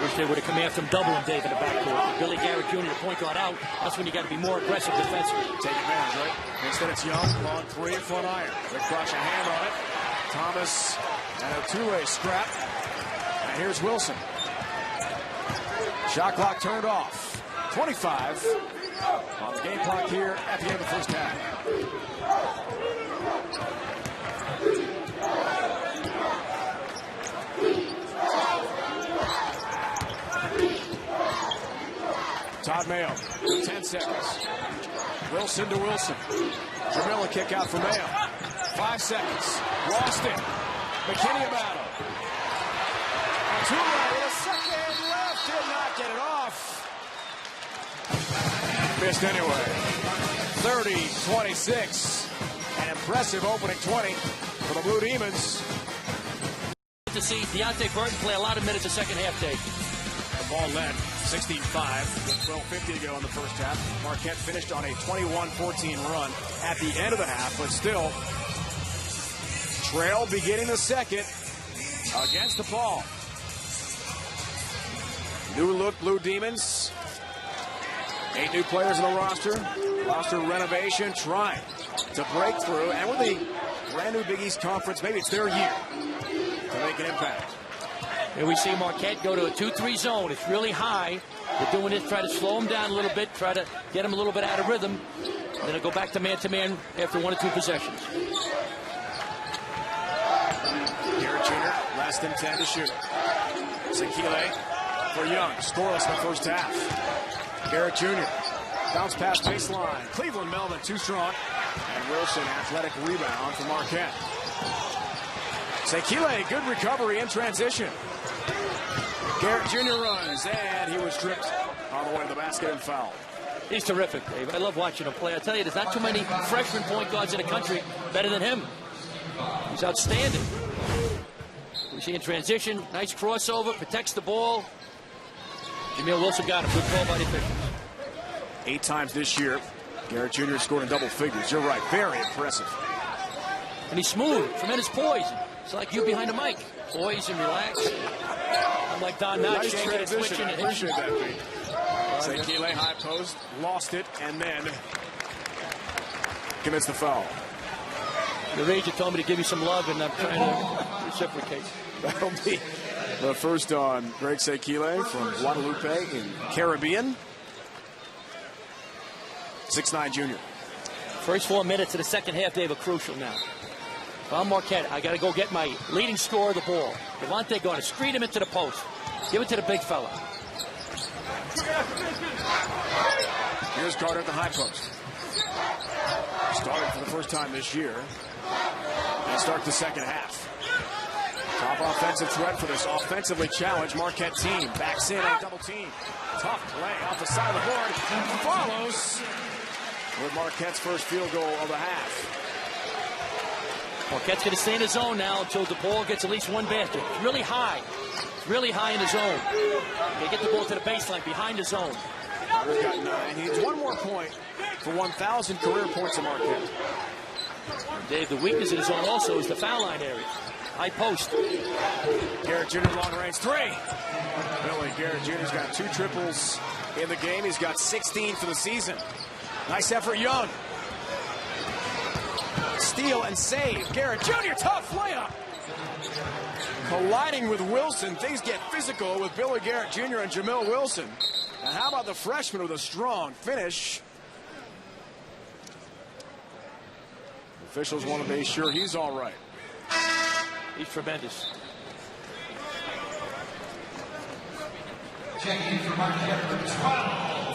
Wish they would have come after him double and Dave in the backcourt. With Billy Garrett Jr., the point guard out, that's when you got to be more aggressive defensively. Take advantage, right? Instead it's Young, long 3 at front iron. They crush a hand on it. Thomas and a two-way scrap. And here's Wilson. Shot clock turned off. 25 on the game clock here at the end of the first half. Todd Mayo, 10 seconds. Wilson to Wilson. Jamila kick out for Mayo. 5 seconds. Lost it. McKinney about him. And 2 with a second left. Did not get it off. Missed anyway. 30-26. An impressive opening 20 for the Blue Demons. To see Deontay Burton play a lot of minutes the second half, Dave. The ball led 16-5 with 12:50 to go in the first half. Marquette finished on a 21-14 run at the end of the half, but still trail beginning the second against Depaul. New look Blue Demons. 8 new players in the roster. Roster renovation trying to break through. And with the brand new Big East Conference, maybe it's their year to make an impact. Here we see Marquette go to a 2-3 zone. It's really high. They're doing this, try to slow them down a little bit, try to get them a little bit out of rhythm. Then they'll go back to man after 1 or 2 possessions. Garrett Jr., less than 10 to shoot. Sekile for Young, scoreless in the first half. Garrett Jr., bounce pass baseline. Cleveland Melvin too strong. And Wilson, athletic rebound for Marquette. Sekile, good recovery in transition. Garrett Jr. runs, and he was tripped on the way to the basket and fouled. He's terrific, Dave. I love watching him play. I tell you, there's not too many freshman point guards in the country better than him. He's outstanding. We see in transition, nice crossover, protects the ball. Jamil Wilson got him. Good call by the officials. 8 times this year, Garrett Jr. scored in double figures. You're right, very impressive. And he's smooth, tremendous poise. It's like you behind the mic. Poise and relax. I'm like Don Knotts, nice shaking and transition. switching. I appreciate that, Pete. Sekile high post, lost it, and then commits the foul. Your agent told me to give you some love, and I'm trying to reciprocate. That'll be the first on Greg Sekile from Guadalupe in Caribbean. 6'9" junior. First 4 minutes of the second half, Dave, are crucial now. If I'm Marquette, I got to go get my leading scorer of the ball. Devontae going to screen him into the post. Give it to the big fella. Here's Carter at the high post. Started for the first time this year. And start the second half. Top offensive threat for this offensively challenged Marquette team. Backs in on a double team. Tough play off the side of the board. Follows with Marquette's first field goal of the half. Marquette's going to stay in the zone now until Depaul gets at least one basket. It's really high. It's really high in the zone. They get the ball to the baseline behind the zone. Carter's got 9. He needs one more point for 1,000 career points in Marquette. Dave, the weakness in the zone also is the foul line area. High post. Garrett Jr. long range 3. Billy Garrett Jr.'s got 2 triples in the game. He's got 16 for the season. Nice effort, Young. Steal and save. Garrett Jr. tough layup. Colliding with Wilson. Things get physical with Billy Garrett Jr. and Jamil Wilson. And how about the freshman with a strong finish? Officials want to be sure he's all right. He's tremendous.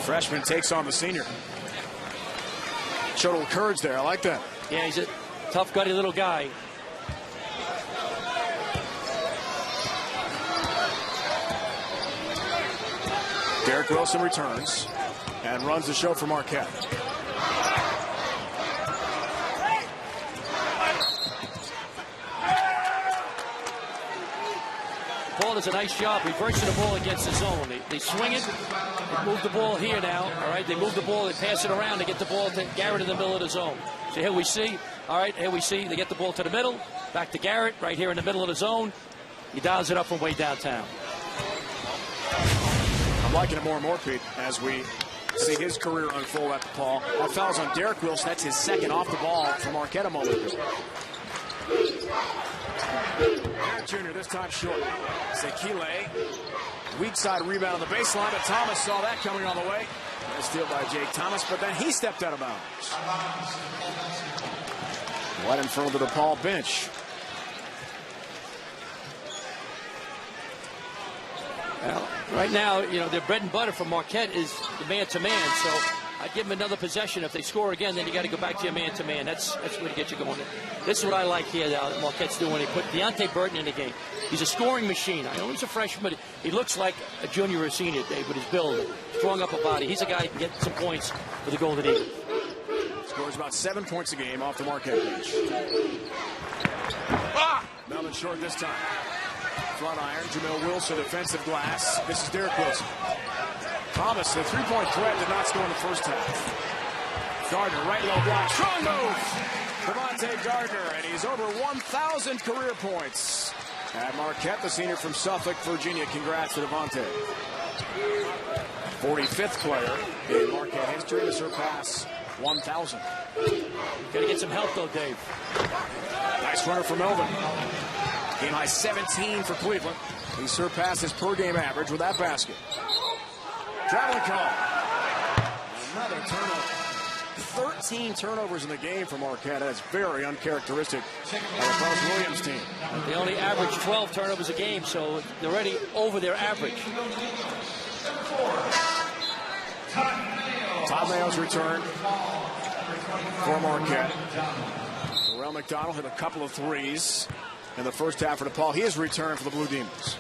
Freshman takes on the senior. Showed a little courage there. I like that. Yeah, he's a tough, gutty little guy. Derek Wilson returns and runs the show for Marquette. Paul does a nice job reversing the ball against the zone. They swing it, they move the ball here now. All right, they move the ball, they pass it around, they get the ball to Garrett in the middle of the zone. So here we see, all right, here we see they get the ball to the middle, back to Garrett, right here in the middle of the zone. He dials it up from way downtown. I'm liking it more and more, Pete, as we see his career unfold at Depaul. That foul's on Derek Wilson. That's his second off the ball for Marquette a moment ago. Garrett Jr. this time short. Sekile, weak side rebound on the baseline, but Thomas saw that coming on the way. A steal by Jake Thomas, but then he stepped out of bounds. Right in front of the DePaul bench. Well, right now, you know, their bread and butter for Marquette is the man-to-man, so I'd give them another possession. If they score again, then you got to go back to your man-to-man. That's what to get you going. This is what I like here that Marquette's doing. They put Deonte Burton in the game. He's a scoring machine. I know he's a freshman, but he looks like a junior or senior, Dave, with his build, strong upper body. He's a guy who can get some points for the Golden Eagles. Scores about 7 points a game off the Marquette bench. Melvin short this time. Front iron, Jamil Wilson, defensive glass. This is Derek Wilson. Thomas, the three-point threat did not score in the first half. Gardner, right low block, strong move. Devontae Gardner, and he's over 1,000 career points. At Marquette, the senior from Suffolk, Virginia. Congrats to Devontae. 45th player in Marquette history to surpass 1,000. Got to get some help, though, Dave. Nice runner for Melvin. Game high 17 for Cleveland. He surpassed his per-game average with that basket. Traveling call. Another turnover. 13 turnovers in the game for Marquette. That's very uncharacteristic of the Bruce Williams team. They only average 12 turnovers a game, so they're already over their average. Todd Mayo's return for Marquette. Terrell McDonald hit a couple of threes in the first half for DePaul. He has returned for the Blue Demons.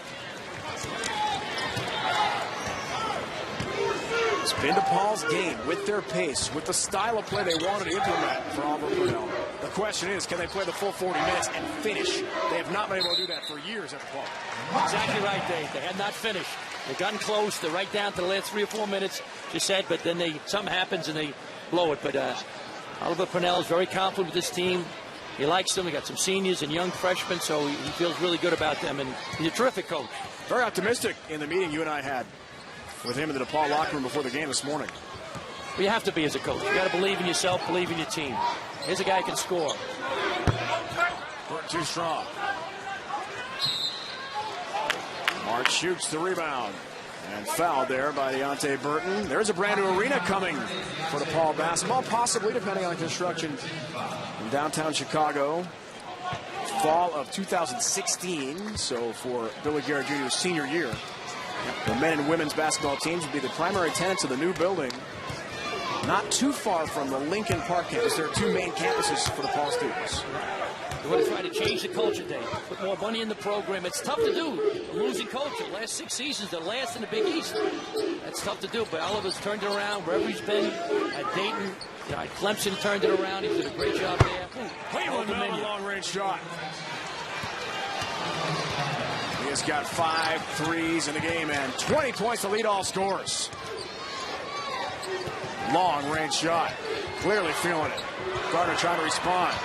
It's been DePaul's game with their pace, with the style of play they wanted to implement for Auburn Purnell. The question is, can they play the full 40 minutes and finish? They have not been able to do that for years at DePaul. Exactly right, Dave. They have not finished. They've gotten close. They're right down to the last 3 or 4 minutes, just said, but then something happens and they blow it. But Oliver Purnell is very confident with this team. He likes them. They got some seniors and young freshmen, so he feels really good about them. And he's a terrific coach. Very optimistic in the meeting you and I had with him in the DePaul locker room before the game this morning. Well, you have to be as a coach. You got to believe in yourself, believe in your team. Here's a guy who can score. Burton too strong. Mark shoots the rebound. And fouled there by Deonte Burton. There's a brand new arena coming for DePaul basketball, possibly depending on construction in downtown Chicago. Fall of 2016, so for Billy Garrett Jr.'s senior year. The men and women's basketball teams would be the primary tenants of the new building. Not too far from the Lincoln Park campus. There are two main campuses for the Paul students. They want to try to change the culture, Dave. Put more money in the program. It's tough to do. A losing culture. The last 6 seasons, the last in the Big East. That's tough to do. But Oliver's turned it around wherever he's been. At Dayton, Clemson turned it around. He did a great job there. Cleveland, long-range shot. He has got 5 threes in the game and 20 points to lead all scorers. Long-range shot. Clearly feeling it. Gardner trying to respond.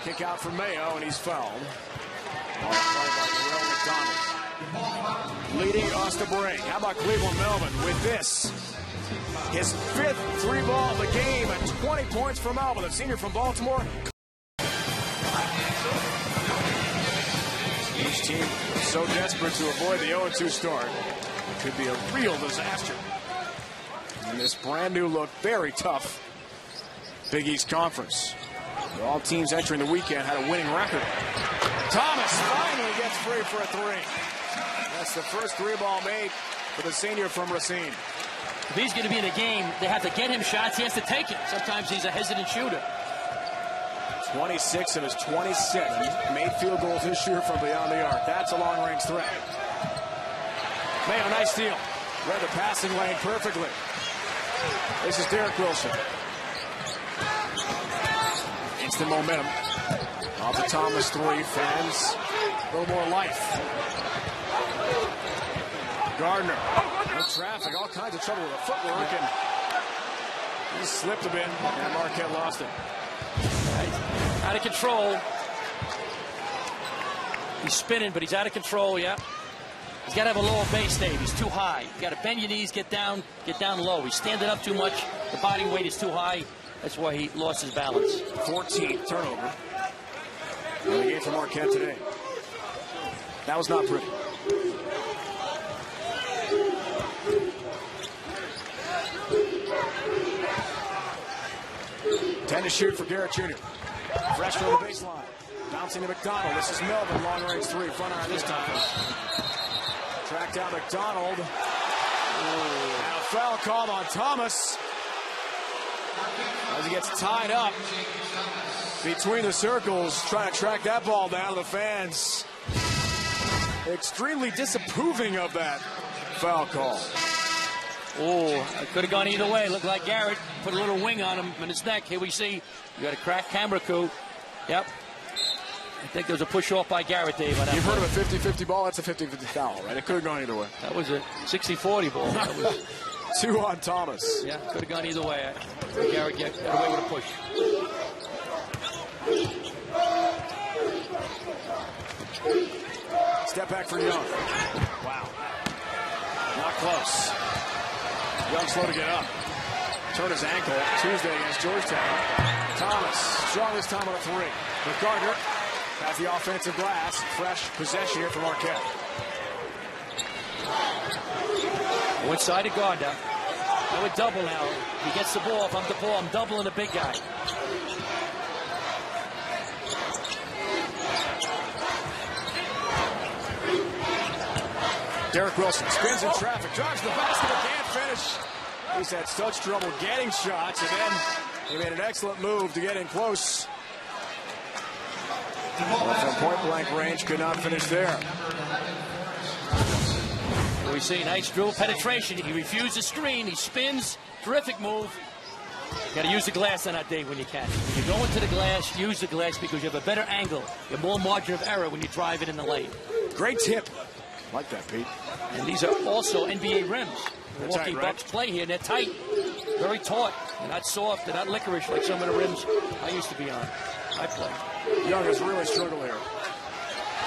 Kick out for Mayo, and he's fouled. Leading us to break. How about Cleveland Melvin with this? His 5th 3-ball of the game and 20 points for Melvin, the senior from Baltimore. Each team so desperate to avoid the 0-2 start. It could be a real disaster. In this brand new look, very tough Big East Conference. All teams entering the weekend had a winning record. Thomas finally gets free for a 3. That's the first 3-ball made for the senior from Racine. If he's going to be in a game, they have to get him shots. He has to take it. Sometimes he's a hesitant shooter. 26 of his 27 made field goals this year from beyond the arc. That's a long-range threat. Mayo, nice steal. Read the passing lane perfectly. This is Derek Wilson. Instant momentum. Off the Thomas 3. Fans, a little more life. Gardner. No traffic. All kinds of trouble with the footwork. And he slipped a bit. And Marquette lost it. Out of control. He's spinning, but he's out of control, yeah. He's got to have a lower base, Dave. He's too high. You got to bend your knees, get down low. He's standing up too much. The body weight is too high. That's why he lost his balance. 14th turnover in the game for Marquette today. That was not pretty. Ten to shoot for Garrett Jr. Fresh from the baseline. Bouncing to McDonald. This is Melvin. Long-range 3. Front iron this time. Track down McDonald. And a foul called on Thomas. As he gets tied up between the circles, trying to track that ball down. The fans extremely disapproving of that foul call. Oh, it could have gone either way. Looked like Garrett put a little wing on him in his neck. Here we see you got a cracked camera coup. Yep. I think there was a push off by Garrett, Dave. On that. You've heard of a 50-50 ball? That's a 50-50 foul, right? It could have gone either way. That was a 60-40 ball. That was 2 on Thomas. Yeah, could have gone either way. Garrett got away with a push. Step back for Young. Wow. Not close. Young slow to get up. Turned his ankle Tuesday against Georgetown. Thomas, strong this time on a 3. But Gardner has the offensive glass. Fresh possession here for Marquette. One side of Gardner. I would double now. He gets the ball. If I'm Depaul, I'm doubling the big guy. Derek Wilson spins in traffic, drives the basket, but can't finish. He's had such trouble getting shots, and then he made an excellent move to get in close. From point-blank range, could not finish there. We see nice dribble penetration. He refused the screen. He spins. Terrific move. You got to use the glass on that day when you can. When you go into the glass, use the glass because you have a better angle. You have more margin of error when you drive it in the lane. Great tip. Like that, Pete. And these are also NBA rims. The Milwaukee Bucks play here, and they're tight. Very taut. They're not soft. They're not licorice like some of the rims I used to be on. I play. Young has really struggled here.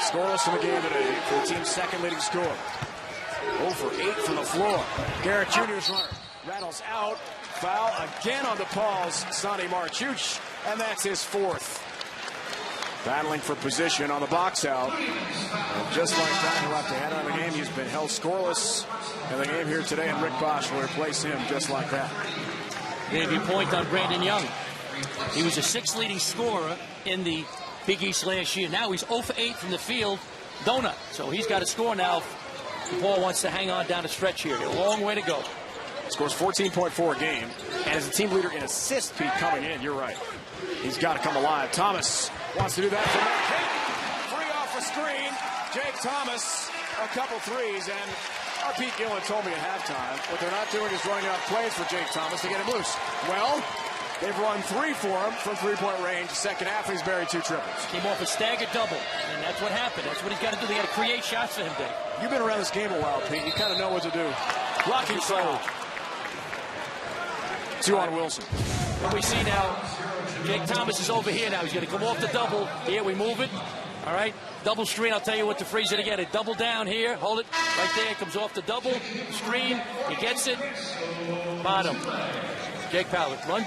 Scoreless in the game today for the team's second leading scorer. 0 for 8 from the floor. Garrett Jr.'s runner rattles out. Foul again on Depaul's Sonny Marchuch, and that's his 4th. Battling for position on the box out. And just like that, he'll have to head out of the game. He's been held scoreless in the game here today, and Rick Bosch will replace him just like that. Gave you a point on Brandon Young. He was the 6th leading scorer in the Big East last year. Now he's 0 for 8 from the field. Donut. So he's got to score now Depaul wants to hang on down the stretch here. A long way to go. Scores 14.4 a game, and is the team leader in assists, Pete, coming in. You're right. He's got to come alive. Thomas wants to do that for Marquette. Free off a screen. Jake Thomas, a couple threes, and our Pete Gillen told me at halftime what they're not doing is running out plays for Jake Thomas to get him loose. Well, they've run 3 for him from three-point range. Second half, he's buried 2 triples. Came off a staggered double, and that's what happened. That's what he's got to do. They got to create shots for him, Dave. You've been around this game a while, Pete. You kind of know what to do. Blocking foul. 2 on Wilson. What we see now, Jake Thomas is over here now. He's going to come off the double. Here, we move it. All right, double screen. I'll tell you what to freeze it again. A double down here. Hold it right there. Comes off the double screen. He gets it. Bottom. Jake Powell, run.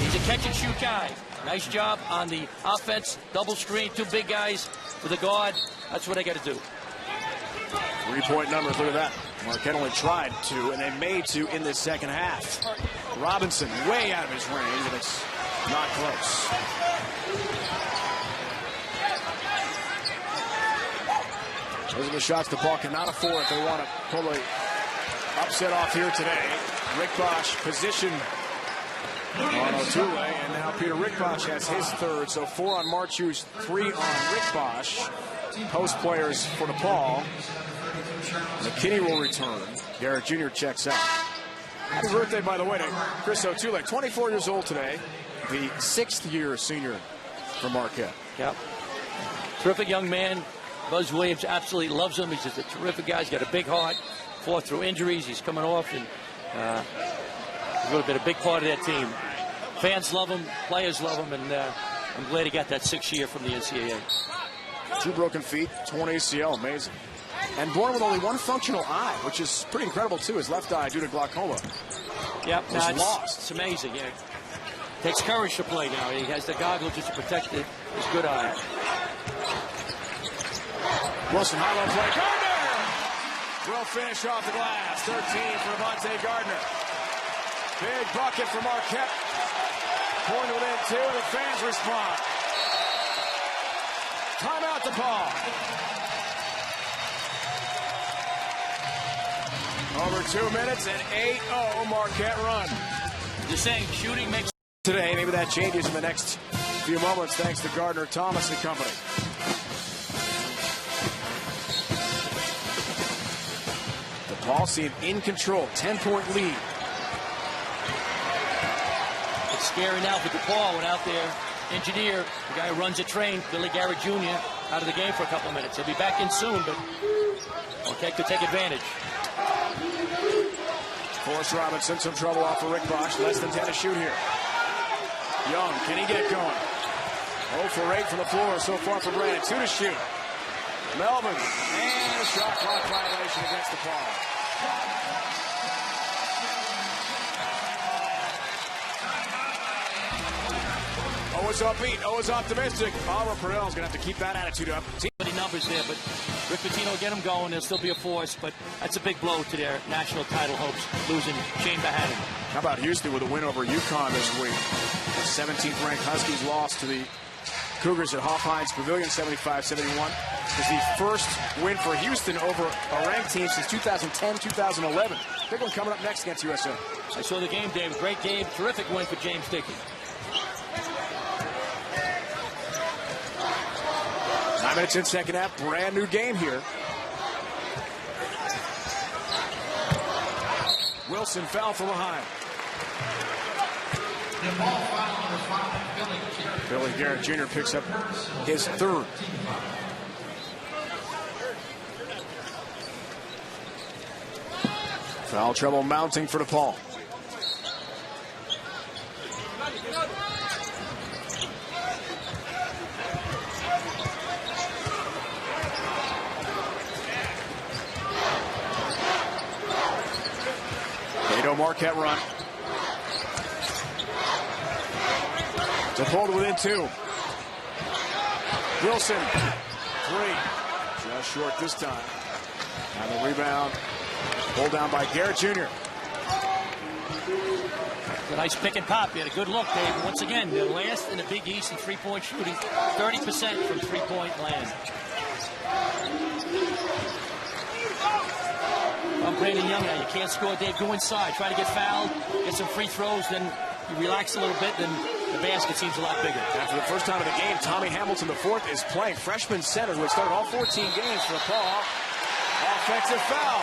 He's a catch-and-shoot guy. Nice job on the offense. Double screen, 2 big guys for the guard. That's what they got to do. 3-point numbers, look at that. Marquette only tried 2, and they made 2 in this second half. Robinson way out of his range, and it's not close. Those are the shots Depaul cannot afford if they want to pull the upset off here today. Rick Bosch position on O'Toole, and now Peter Rickbosch has his 3rd, so 4 on Marchus, 3 on Rickbosch. Post players for Depaul. McKinney will return. Garrett Jr. checks out. Happy birthday, by the way, to Chris O'Toole, 24 years old today, the 6th year senior for Marquette. Yep. Terrific young man. Buzz Williams absolutely loves him. He's just a terrific guy. He's got a big heart. Fought through injuries. He's coming off, and he's really been a big part of that team. Fans love him. Players love him, and I'm glad he got that 6th year from the NCAA. 2 broken feet, torn ACL, amazing. And born with only 1 functional eye, which is pretty incredible, too. His left eye, due to glaucoma, yep, was lost. It's amazing, yeah. Takes courage to play now. He has the goggles just to protect his good eye. Wilson, high-low play. Gardner will finish off the glass. 13 for Avante Gardner. Big bucket for Marquette. Point within 2, and the fans respond. Timeout Depaul. Over 2 minutes and 8-0 Marquette run. Just saying, shooting makes today. Maybe that changes in the next few moments thanks to Gardner Thomas and company. Depaul seemed in control. 10-point lead. It's scary now for Depaul without their engineer, the guy who runs a train, Billy Garrett Jr., out of the game for a couple minutes. He'll be back in soon, but Marquette could take advantage. Forrest Robinson, some trouble off of Rick Bosch. Less than 10 to shoot here. Young, can he get going? 0 for 8 from the floor so far for Brandon. 2 to shoot. Melvin, and a shot clock violation against Depaul. Always upbeat, always optimistic. Oliver Purnell's going to have to keep that attitude up. Many numbers there, but Rick Pitino will get them going. They'll still be a force, but that's a big blow to their national title hopes, losing Shane Bahadur. How about Houston with a win over UConn this week? The 17th ranked Huskies lost to the Cougars at Hofheinz Pavilion, 75-71. It's the first win for Houston over a ranked team since 2010-2011. Big one coming up next against USA. I saw the game, Dave. Great game. Terrific win for James Dickey. 9 minutes in second half. Brand new game here. Wilson foul from behind. Billy Garrett Jr. picks up his 3rd. Foul trouble mounting for Depaul. Marquette run. Depaul within 2. Wilson, 3. Just short this time. And the rebound pulled down by Garrett Jr. A nice pick and pop. He had a good look, Dave. Once again, they're last in the Big East in three-point shooting. 30% from three-point land. I'm Brandon Young now. You can't score, Dave. Go inside. Try to get fouled, get some free throws, then you relax a little bit, then the basket seems a lot bigger. And for the first time in the game, Tommy Hamilton, the fourth, is playing freshman center who has started all 14 games for Depaul. Offensive foul.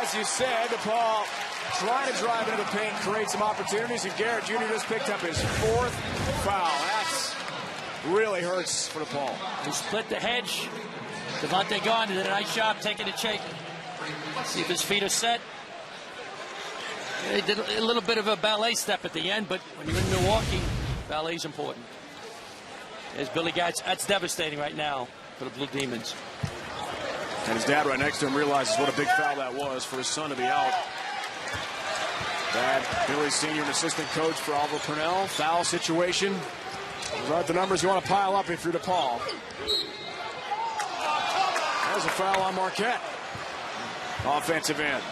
As you said, Depaul trying to drive into the paint, create some opportunities, and Garrett Jr. just picked up his fourth foul. That's really hurts for Depaul. He split the hedge. Devontae Gardner did a nice job taking the check. See if his feet are set. He did a little bit of a ballet step at the end, but when you're in Milwaukee, ballet's important. There's Billy Gatz. That's devastating right now for the Blue Demons. And his dad right next to him realizes what a big foul that was for his son to be out. Dad, Billy Sr., an assistant coach for Oliver Purnell. Foul situation. Those aren't the numbers you want to pile up if you're DePaul. There's a foul on Marquette. Offensive end.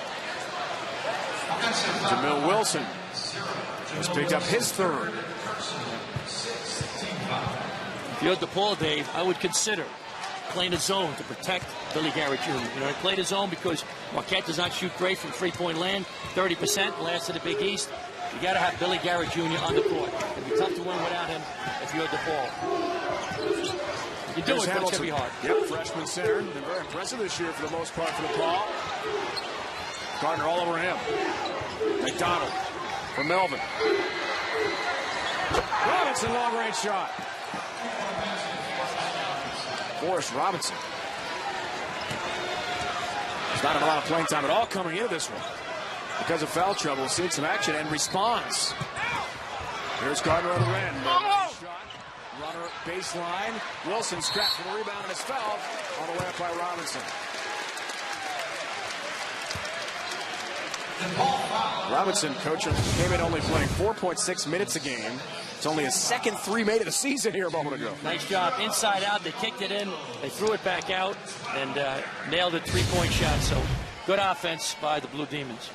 Jamil Wilson has picked up his third. If you're DePaul, Dave, I would consider playing a zone to protect Billy Garrett Jr. You know, he played a zone because Marquette does not shoot great from three-point land. 30% last of the Big East. You got to have Billy Garrett Jr. on the court. It'll be tough to win without him if you're DePaul. You do it, but it's going to be hard. Yep, freshman center. Been very impressive this year for the most part for DePaul. Gardner all over him. McDonald for Melvin. Robinson, long-range shot. Forrest Robinson. There's not a lot of playing time at all coming into this one. Because of foul trouble, seeing some action and responds. Here's Gardner on the end. Shot. Runner baseline. Wilson scraps for the rebound and is fouled on the way up by Robinson. Robinson, coach, came in only playing 4.6 minutes a game. It's only his second three made of the season here a moment ago. Nice job. Inside out. They kicked it in. They threw it back out and nailed a three-point shot. So good offense by the Blue Demons.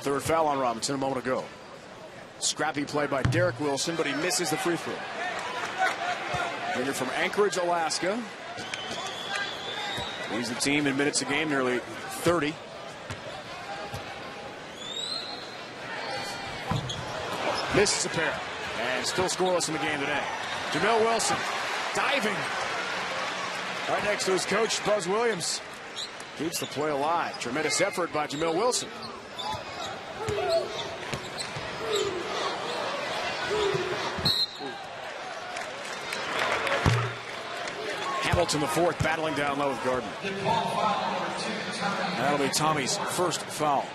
Third foul on Robinson a moment ago. Scrappy play by Derek Wilson, but he misses the free throw. Junior from Anchorage, Alaska. Leads the team in minutes a game, nearly 30. Misses a pair. And still scoreless in the game today. Jamil Wilson diving right next to his coach, Buzz Williams. Keeps the play alive. Tremendous effort by Jamil Wilson. Hamilton, the fourth, battling down low with Gardner. That'll be Tommy's first foul.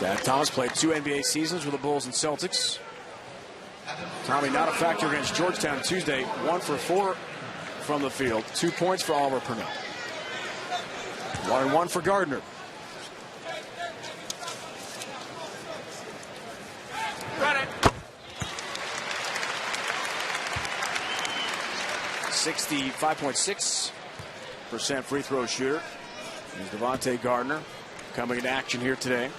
Dad Thomas played 2 NBA seasons with the Bulls and Celtics. Tommy not a factor against Georgetown Tuesday. 1 for 4 from the field. 2 points for Oliver Purnell. 1-1 for Gardner. Got it. 65.6% free throw shooter. There's Devontae Gardner coming into action here today.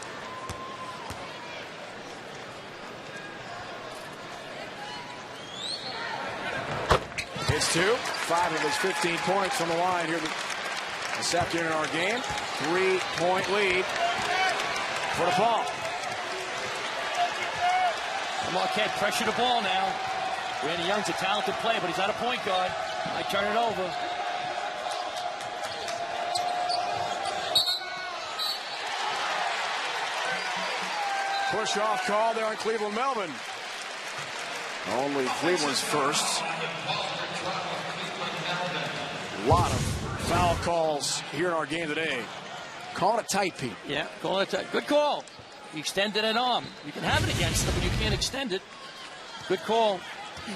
His 2. 5 of his 15 points on the line here this afternoon in our game. 3-point lead for DePaul. Marquette pressure the ball now. Randy Young's a talented player, but he's not a point guard. I turn it over. Push off call there on Cleveland Melvin. Only Cleveland's first. A lot of foul calls here in our game today. Calling it tight, Pete. Yeah, calling it tight. Good call. You extended an arm. You can have it against them, but you can't extend it. Good call. I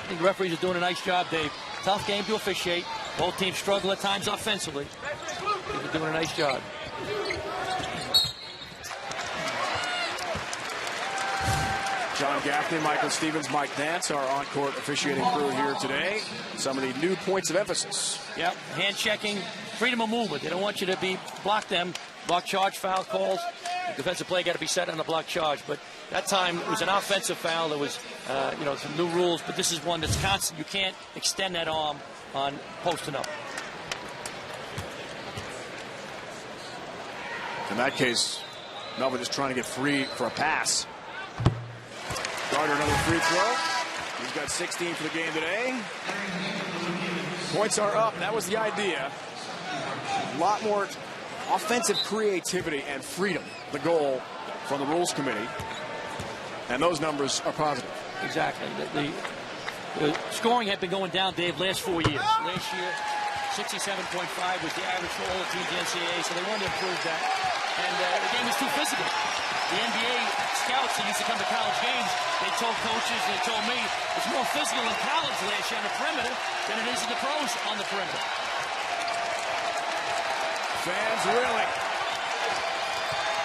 think the referees are doing a nice job, Dave. Tough game to officiate. Both teams struggle at times offensively. They're doing a nice job. John Gaffney, Michael Stevens, Mike Nance, our on-court officiating crew here today. Some of the new points of emphasis. Yep, hand checking, freedom of movement. They don't want you to block them. Block charge, foul calls. The defensive play got to be set on the block charge. But that time it was an offensive foul. There was, some new rules. But this is one that's constant. You can't extend that arm on posting up. In that case, Melvin just trying to get free for a pass. Gardner, another free throw. He's got 16 for the game today. Points are up. That was the idea. A lot more offensive creativity and freedom, the goal from the Rules Committee. And those numbers are positive. Exactly. The scoring had been going down, Dave, last 4 years. Last year, 67.5 was the average for all the teams in the NCAA, so they wanted to improve that. And the game was too physical. The NBA scouts that used to come to college games, they told coaches, they told me, it's more physical in college last year on the perimeter than it is in the pros on the perimeter. Fans really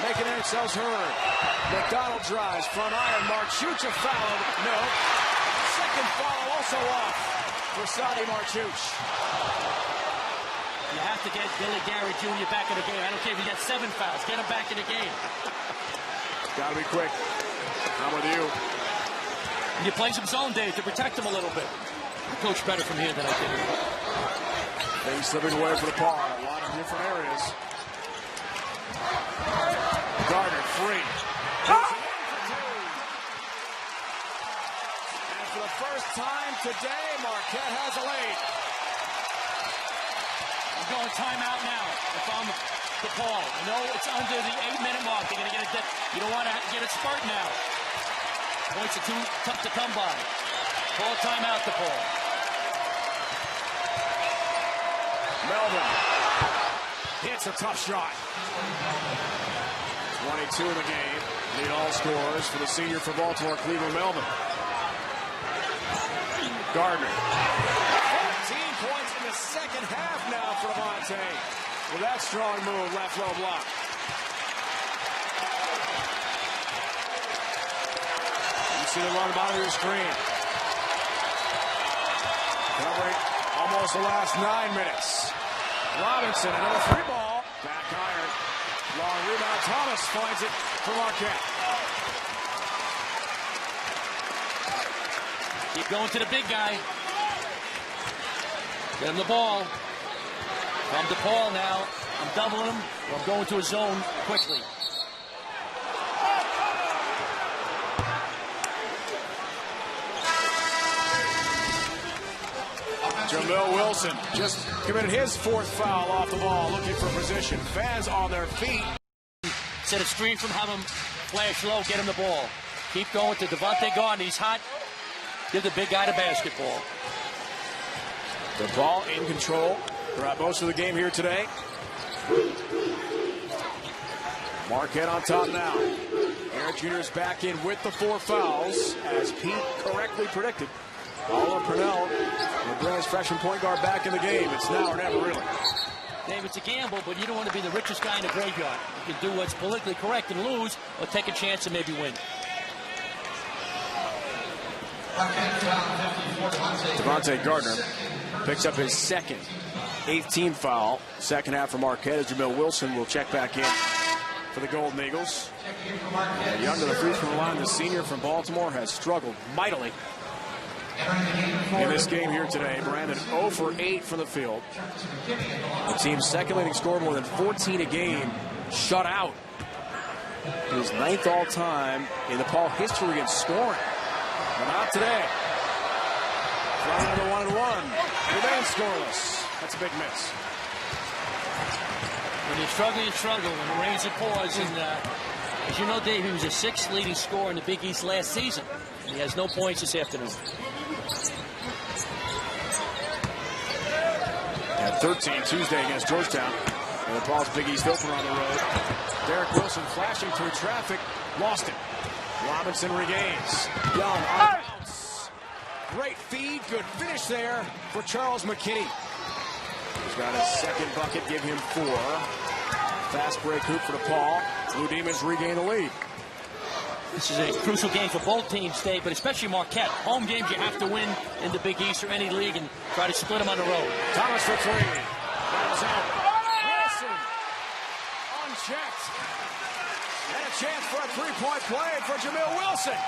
making themselves heard. McDonald drives, front iron, Marchuch a foul. No. Second foul also off for Sadi Marchuch. You have to get Billy Gary Jr. back in the game. I don't care if you get 7 fouls. Get him back in the game. Got to be quick. I'm with you. And you play some zone, Dave, to protect him a little bit. I coach better from here than I did. Things slipping away for the Paul in a lot of different areas. Gardner free. And for the first time today, Marquette has a lead. I'm going timeout now if I'm Depaul. I know it's under the 8-minute mark. They're going to get a dip. You don't want to get a spurt now. Points are too tough to come by. Call a timeout, Depaul. Melvin hits a tough shot. 22 in the game. Lead all scorers for the senior for Baltimore, Cleveland Melvin. Gardner. 14 points in the second half now for Devontae. With that strong move, left low block. You see the run bottom of your screen. Covering almost the last 9 minutes. Robinson, another free ball. Back iron. Long rebound. Thomas finds it for Marquette. Keep going to the big guy. Get him the ball. I'm Depaul now. I'm doubling him. I'm going to a zone quickly. Jamil Wilson just committed his 4th foul off the ball, looking for position. Fans on their feet. Set a screen from him, flash low, get him the ball. Keep going to Devontae Gardner. He's hot. Give the big guy the basketball. The ball in control throughout most of the game here today. Marquette on top now. Aaron Jr. is back in with the 4 fouls, as Pete correctly predicted. Oliver Purnell, LeBron's freshman point guard, back in the game. It's now or never, really. Dave, it's a gamble, but you don't want to be the richest guy in the graveyard. You can do what's politically correct and lose, or take a chance and maybe win. Devontae Gardner picks up his second 18th foul. Second half for Marquette as Jamil Wilson will check back in for the Golden Eagles. Young to the free throw line, the senior from Baltimore, has struggled mightily in this game here today. Brandon 0 for 8 from the field. The team's second leading scorer, more than 14 a game, shut out. His 9th all-time in the Paul history in scoring. But not today. Flying to the 1-1. Remains scoreless. That's a big miss. When you're struggling, you struggle. When it rains, it pours. And as you know, Dave, he was the 6th leading scorer in the Big East last season. And he has no points this afternoon. At 13 Tuesday against Georgetown. And the Paul's Big East opener on the road. Derek Wilson flashing through traffic. Lost it. Robinson regains. Young on bounce. Great feed. Good finish there for Charles McKinney. He's got his second bucket. Give him 4. Fast break hoop for DePaul. Blue Demons regain the lead. This is a crucial game for both teams, Dave, but especially Marquette. Home games you have to win in the Big East or any league and try to split them on the road. Thomas for 3. Bounce out. Wilson unchecked. And a chance for a 3-point play for Jamil Wilson.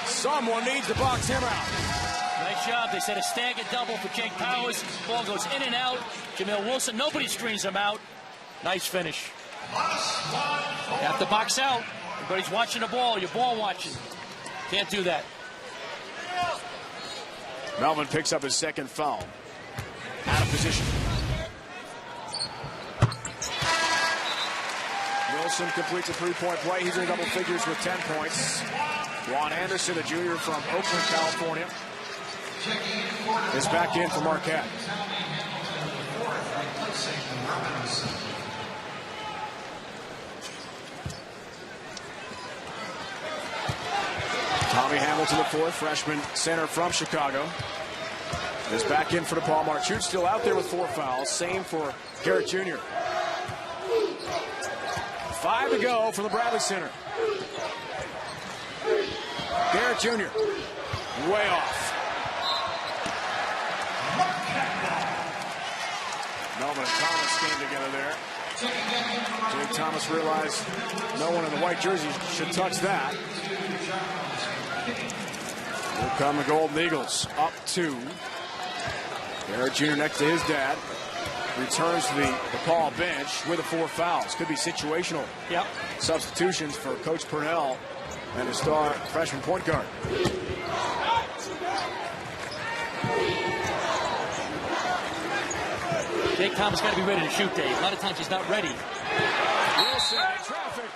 Someone needs to box him out. Nice Nice job. They set a staggered double for Jake Powers. Ball goes in and out. Jamil Wilson, nobody screens him out. Nice finish. You have to box out. Everybody's watching the ball. You're ball watching. Can't do that. Melvin picks up his second foul. Out of position. Wilson completes a three-point play. He's in double figures with 10 points. Juan Anderson, a junior from Oakland, California, is back in for Marquette. Tommy Hamilton, the fourth, freshman center from Chicago, is back in for Depaul. Marchute still out there with 4 fouls. Same for Garrett Jr. 5 to go from the Bradley Center. Garrett Jr. way off. Melvin and Thomas came together there. Jake Thomas realized no one in the white jersey should touch that. Here come the Golden Eagles, up 2. Garrett Jr. next to his dad. Returns to the Depaul bench with the 4 fouls. Could be situational substitutions for Coach Purnell and his star freshman point guard. Jake Thomas got to be ready to shoot, Dave. A lot of times he's not ready. Wilson in traffic.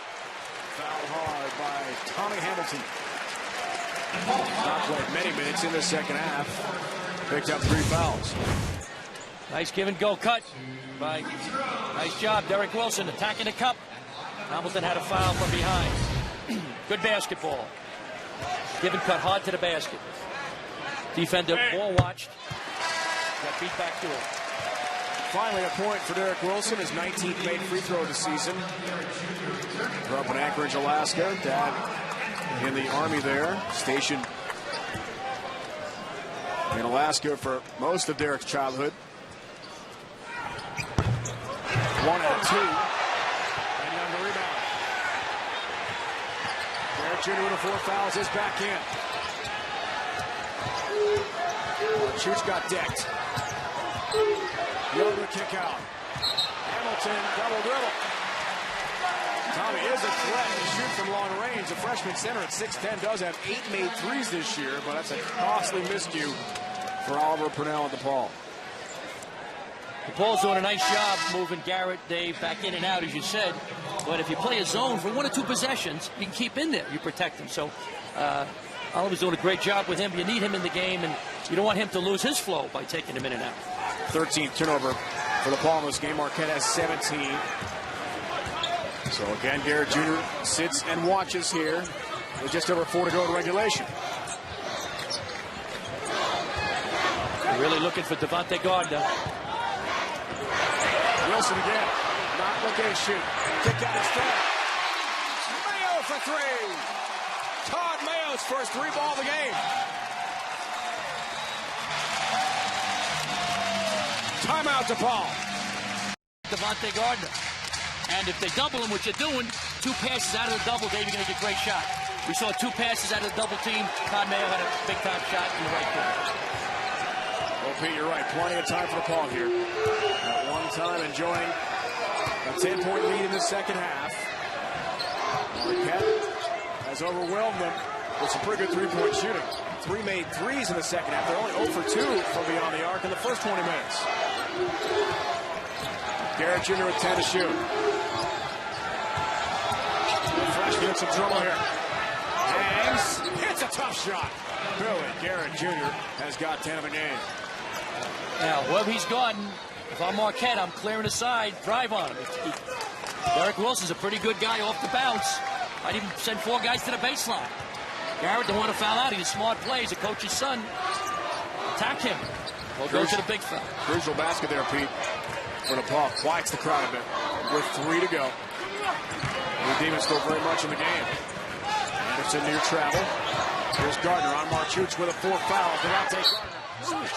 Fouled hard by Tommy Hamilton. Not played many minutes in the second half. Picked up 3 fouls. Nice give and go cut by, nice job, Derek Wilson attacking the cup. Hamilton had a foul from behind. Good basketball. Give and cut hard to the basket. Defender ball watched. Got beat back to it. Finally a point for Derek Wilson, his 19th made free throw of the season. Grew up in Anchorage, Alaska. Dad in the Army there, stationed in Alaska for most of Derek's childhood. 1 and 2. And Young the rebound. Garrett Jr. with the 4 fouls is back in. Shoots got decked. Young the kick out. Hamilton double dribble. Tommy is a threat to shoot from long range. The freshman center at 6'10" does have 8 made threes this year, but that's a costly miscue for Oliver Purnell at Depaul. DePaul's doing a nice job moving Garrett, Dave, back in and out, as you said. But if you play a zone for 1 or 2 possessions, you can keep in there. You protect him. So Oliver's doing a great job with him. You need him in the game, and you don't want him to lose his flow by taking him in and out. 13th turnover for Depaul in this game. Marquette has 17. So again, Garrett Jr. sits and watches here with just over 4 to go in regulation. They're really looking for Devontae Gardner. Wilson again, not looking to shoot. Kick out instead. Mayo for 3. Todd Mayo's first 3 ball of the game. Timeout DePaul. Devontae Gardner. And if they double him, which you're doing, 2 passes out of the double, Dave, you're going to get a great shot. We saw 2 passes out of the double team. Todd Mayo had a big-time shot in the right corner. Well, Pete, you're right. Plenty of time for DePaul here. At one time, enjoying a 10-point lead in the second half. Marquette has overwhelmed them with some pretty good 3-point shooting. 3 made threes in the second half. They're only 0 for 2 from beyond the arc in the first 20 minutes. Garrett Jr. with 10 to shoot. The freshman in some trouble here. Hangs. Hits a tough shot. Billy Garrett Jr. has got 10 of a game. Now, wherever he's gone, if I'm Marquette, I'm clearing aside, drive on him. Derek Wilson's a pretty good guy off the bounce. I'd even send 4 guys to the baseline. Garrett don't want to foul out. He's a smart play. He's a coach's son. Attack him. We'll go to the big foul. Crucial basket there, Pete. For DePaul, quiets the crowd a bit with 3 to go. The Demons still very much in the game. Anderson near travel. Here's Gardner on Marchute with a 4 foul. Devontae Gardner. Inside.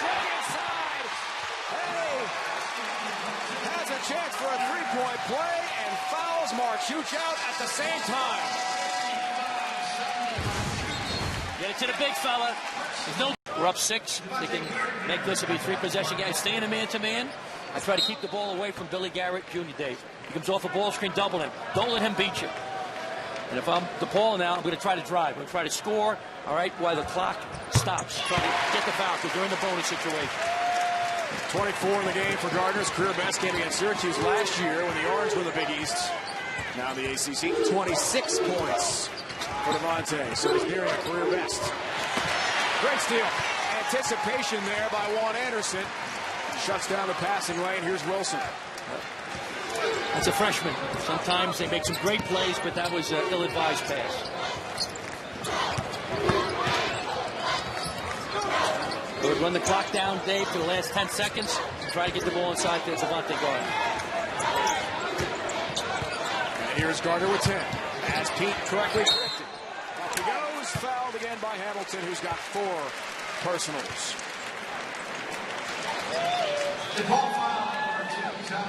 Hey, has a chance for a 3-point play and fouls Marchute out at the same time. Get it to the big fella. There's no We're up 6. They can make this a 3-possession game. Stay in a man-to-man. I try to keep the ball away from Billy Garrett Jr., Dave. He comes off a ball screen, double him. Don't let him beat you. And if I'm Depaul now, I'm going to try to drive. I'm going to try to score, all right, while the clock stops. Try to get the foul because they're in the bonus situation. 24 in the game for Gardner's career best game against Syracuse last year when the Orange were the Big East. Now the ACC, 26 points for Devontae. So he's nearing a career best. Great steal. Anticipation there by Juan Anderson. Shuts down the passing lane. Here's Wilson. That's a freshman. Sometimes they make some great plays, but that was an ill-advised pass. They would run the clock down, Dave, for the last 10 seconds and try to get the ball inside to Devontae Gardner. And here's Gardner with 10. As Pete correctly predicted. Back he goes. Fouled again by Hamilton, who's got 4 personals.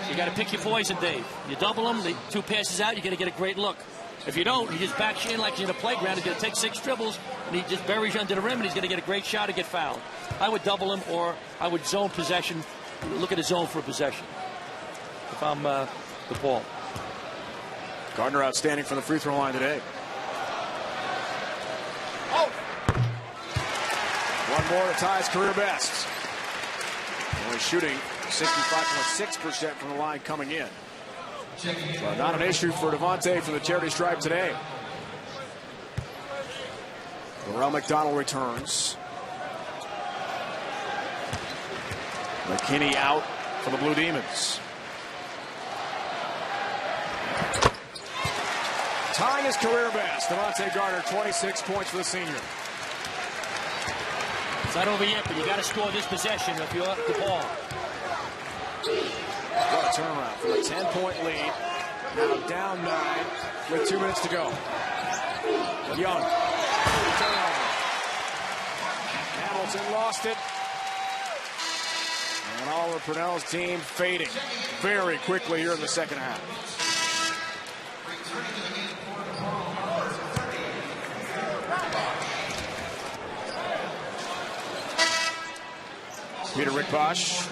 You got to pick your poison, Dave. You double them, the 2 passes out, you're going to get a great look. If you don't, he just backs you in like he's in a playground. He's going to take 6 dribbles, and he just buries you under the rim, and he's going to get a great shot to get fouled. I would double him, or I would zone possession. Look at the zone for a possession. If I'm Depaul. Gardner outstanding from the free throw line today. Oh! One more to tie his career best. Only shooting 65.6% from the line coming in. So not an issue for Devontae from the charity stripe today. Darrell McDonald returns. McKinney out for the Blue Demons. Tying his career best. Devontae Gardner, 26 points for the senior. It's not over yet, but you got to score this possession if you're up the ball. What a turnaround from a 10-point lead. Now down 9 with 2 minutes to go. Young. Turnover. Hamilton lost it. And Oliver Purnell's team fading very quickly here in the second half. Peter Rickbosch,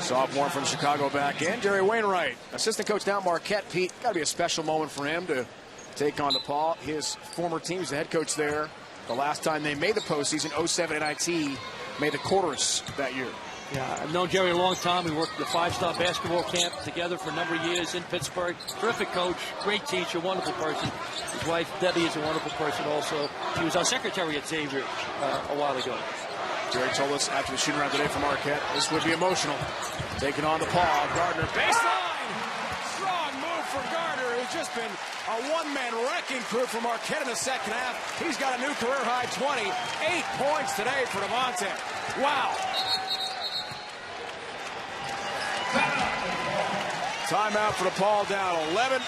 sophomore from Chicago, back in. Jerry Wainwright, assistant coach down Marquette. Pete, got to be a special moment for him to take on Depaul. His former team, he's the head coach there. The last time they made the postseason, 07 NIT, made the quarters that year. Yeah, I've known Jerry a long time. We worked at the 5-star basketball camp together for a number of years in Pittsburgh. Terrific coach, great teacher, wonderful person. His wife, Debbie, is a wonderful person also. She was our secretary at Xavier a while ago. Jerry told us after the shooting around today from Marquette, this would be emotional. Taking on Depaul. Gardner, baseline! Strong move for Gardner, who's just been a one-man wrecking crew for Marquette in the second half. He's got a new career-high 20. 8 points today for Devontae. Wow. Timeout for Depaul, down 11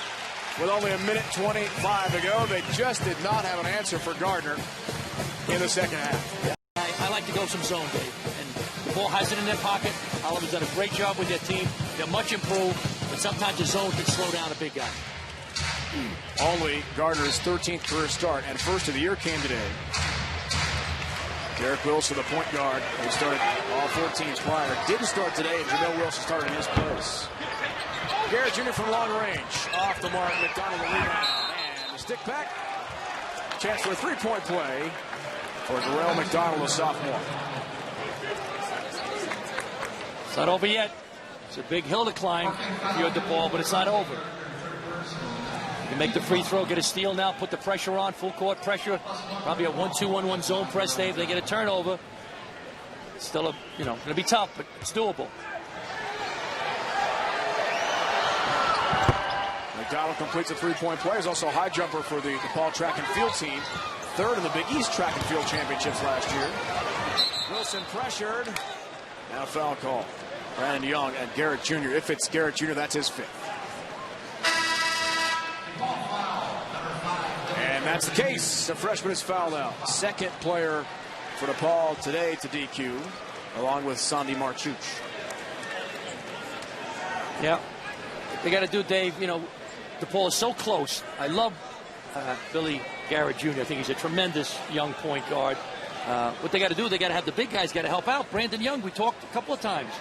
with only a minute 25 to go. They just did not have an answer for Gardner in the second half. I like to go some zone, Dave. And the ball has it in their pocket. Oliver's done a great job with their team. They're much improved, but sometimes the zone can slow down a big guy. Only Gardner's 13th career start and first of the year came today. Derek Wilson, the point guard, who started all 14 prior, didn't start today, and Jamil Wilson started in his place. Garrett Jr. from long range. Off the mark, McDonald the rebound. And the stick back. Chance for a three-point play for Darrell McDonald, a sophomore. It's not over yet. It's a big hill to climb if you're at Depaul, but it's not over. You can make the free throw, get a steal now, put the pressure on, full court pressure. Probably a 1-2-1-1 zone press, Dave. They get a turnover. It's still going to be tough, but it's doable. McDonald completes a three-point play. He's also a high jumper for the Depaul track and field team. Third in the Big East track and field championships last year. Wilson pressured. Now a foul call. Brandon Young and Garrett Jr. If it's Garrett Jr., that's his fifth. And that's the case. The freshman is fouled out. Second player for Depaul today to DQ, along with Sandy Marchuch. Yeah. They got to do, Dave, Depaul is so close. I love Billy Garrett Jr. I think he's a tremendous young point guard. what they got to do, they got to have the big guys got to help out. Brandon Young, we talked a couple of times,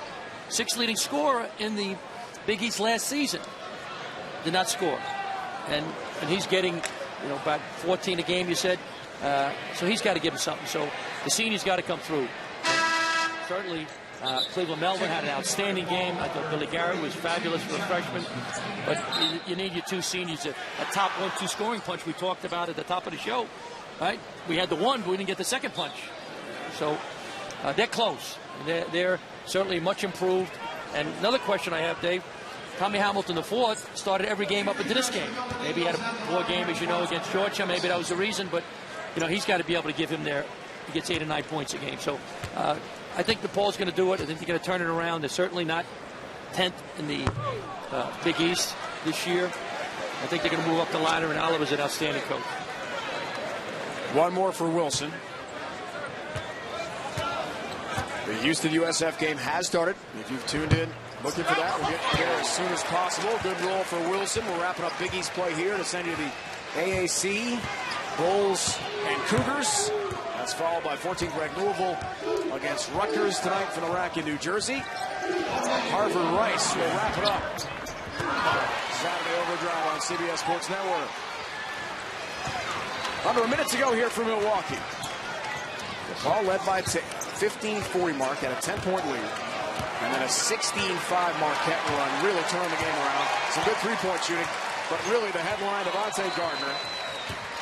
6th leading scorer in the Big East last season, did not score, and he's getting about 14 a game, you said, so he's got to give him something. So the seniors got to come through. Certainly, Cleveland Melvin had an outstanding game. I thought Billy Garrett was fabulous for a freshman, but you need your 2 seniors, a top 1-2 scoring punch we talked about at the top of the show. Right? We had the one, but we didn't get the second punch. So they're close. They're certainly much improved. And another question I have, Dave, Tommy Hamilton IV started every game up into this game. Maybe he had a poor game, as you know, against Georgia. Maybe that was the reason, but he's got to be able to give him there. He gets 8 or 9 points a game. So I think Depaul's going to do it. I think they're going to turn it around. They're certainly not 10th in the Big East this year. I think they're going to move up the ladder, and Oliver's an outstanding coach. One more for Wilson. The Houston USF game has started. If you've tuned in looking for that, we'll get there as soon as possible. Good roll for Wilson. We're wrapping up Big East play here to send you to the AAC, Bulls and Cougars. That's followed by 14th ranked Louisville against Rutgers tonight from Iraq in New Jersey. Harvard Rice will wrap it up. Saturday Overdrive on CBS Sports Network. Under a minute to go here for Milwaukee. Depaul led by 15-40 mark at a 10-point lead. And then a 16-5 Marquette run really turned the game around. Some good three-point shooting, but really the headline, Devontae Gardner.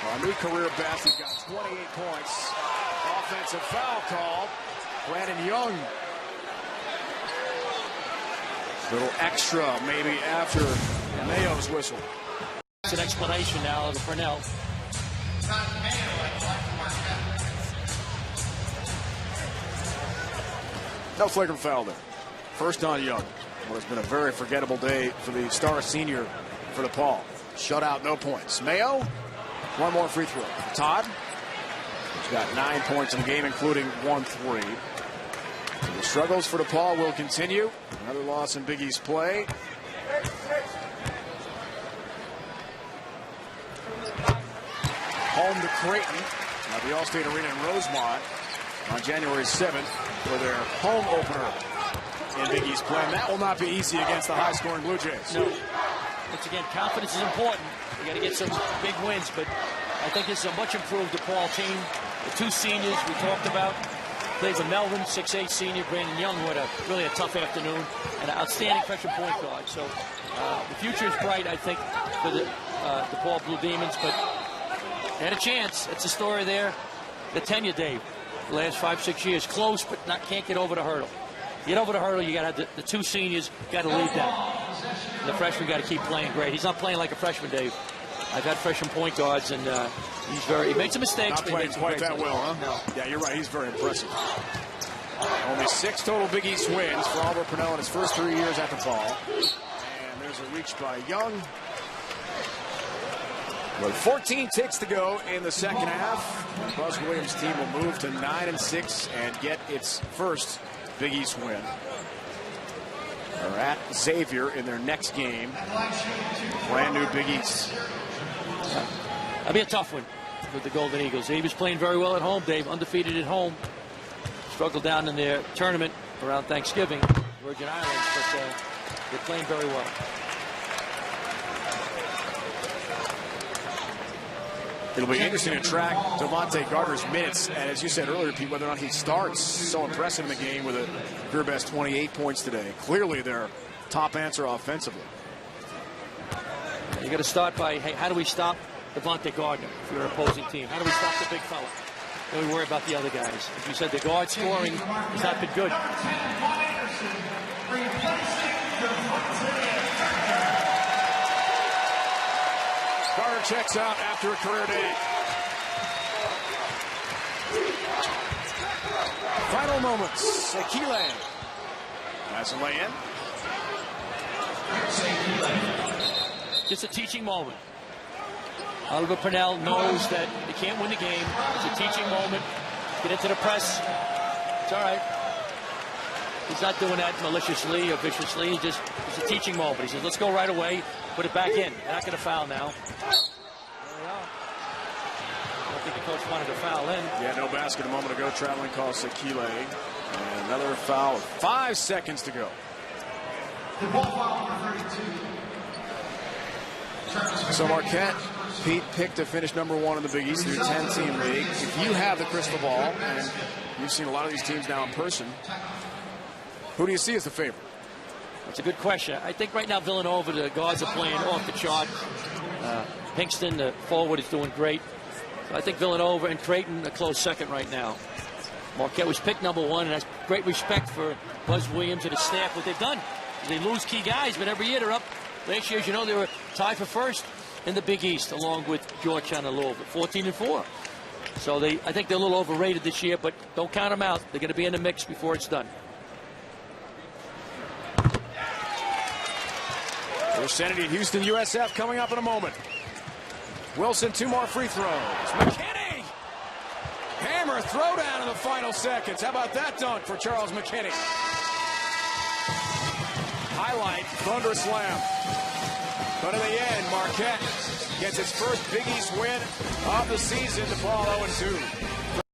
A new career best. He's got 28 points. Offensive foul called. Brandon Young. Little extra maybe after Mayo's whistle. It's an explanation now of Purnell. No flagrant foul there. First on Young. What has been a very forgettable day for the star senior for Depaul. Shutout, no points. Mayo, one more free throw. Todd, who's got 9 points in the game, including 1-3. So the struggles for Depaul will continue. Another loss in Big East play. Home to Creighton at the Allstate Arena in Rosemont on January 7th for their home opener in Big East play. And that will not be easy against the high-scoring Blue Jays. No. Once again, confidence is important. You got to get some big wins, but I think this is a much improved DePaul team. The 2 seniors we talked about. Cleveland Melvin, 6'8" senior, Brandon Young, who had really a tough afternoon, and an outstanding freshman point guard. So the future is bright, I think, for the DePaul Blue Demons, but they had a chance. That's the story there. The tenure, Dave, the last 5-6 years, close, but can't get over the hurdle. Get over the hurdle, you got to have the 2 seniors got to lead that. And the freshman got to keep playing great. He's not playing like a freshman, Dave. I've had freshman point guards, and he made some mistakes. Not playing quite that well, huh? No. Yeah, you're right. He's very impressive. Only 6 total Big East wins for Oliver Purnell in his first 3 years at DePaul. And there's a reach by Young. With 14 ticks to go in the second half, Buzz Williams' team will move to 9-6 and get its first Big East win. They're at Xavier in their next game. Brand new Big East. That'll be a tough one with the Golden Eagles. He was playing very well at home, Dave, undefeated at home. Struggled down in their tournament around Thanksgiving, Virgin Islands, but they're playing very well. It'll be interesting to track Devontae Gardner's minutes, and as you said earlier, Pete, whether or not he starts. So impressive in the game with a career best 28 points today. Clearly their top answer offensively. You got to start by, hey, how do we stop Devontae Gardner if you're an opposing team? How do we stop the big fella? Then we worry about the other guys. As you said, the guard scoring has not been good. Carter checks out after a career day. Final moments. Sekile has a lay-in. Just a teaching moment. Oliver Purnell knows that they can't win the game. It's a teaching moment. Get into the press. It's all right. He's not doing that maliciously or viciously. It's a teaching moment. He says, let's go right away. Put it back in. They're not going to foul now. There we are. think the coach wanted a foul then. Yeah, no basket a moment ago. Traveling call, Sekile. And another foul with 5 seconds to go. So Marquette, Pete picked to finish #1 in the Big East through 10-team league. If you have the crystal ball, and you've seen a lot of these teams now in person, who do you see as the favorite? That's a good question. I think right now Villanova, the guards are playing off the chart. Pinkston, the forward, is doing great. So I think Villanova and Creighton a close second right now. Marquette was picked #1, and that's great respect for Buzz Williams and his staff, what they've done. They lose key guys, but every year they're up. Last year, as you know, they were tied for first in the Big East, along with Georgetown and Louisville, 14-4. So I think they're a little overrated this year, but don't count them out. They're going to be in the mix before it's done. Kennedy, Houston, USF coming up in a moment. Wilson, 2 more free throws. McKinney! Hammer throwdown in the final seconds. How about that dunk for Charles McKinney? Highlight, thunderous slam. But in the end, Marquette gets its first Big East win of the season. Depaul 0-2.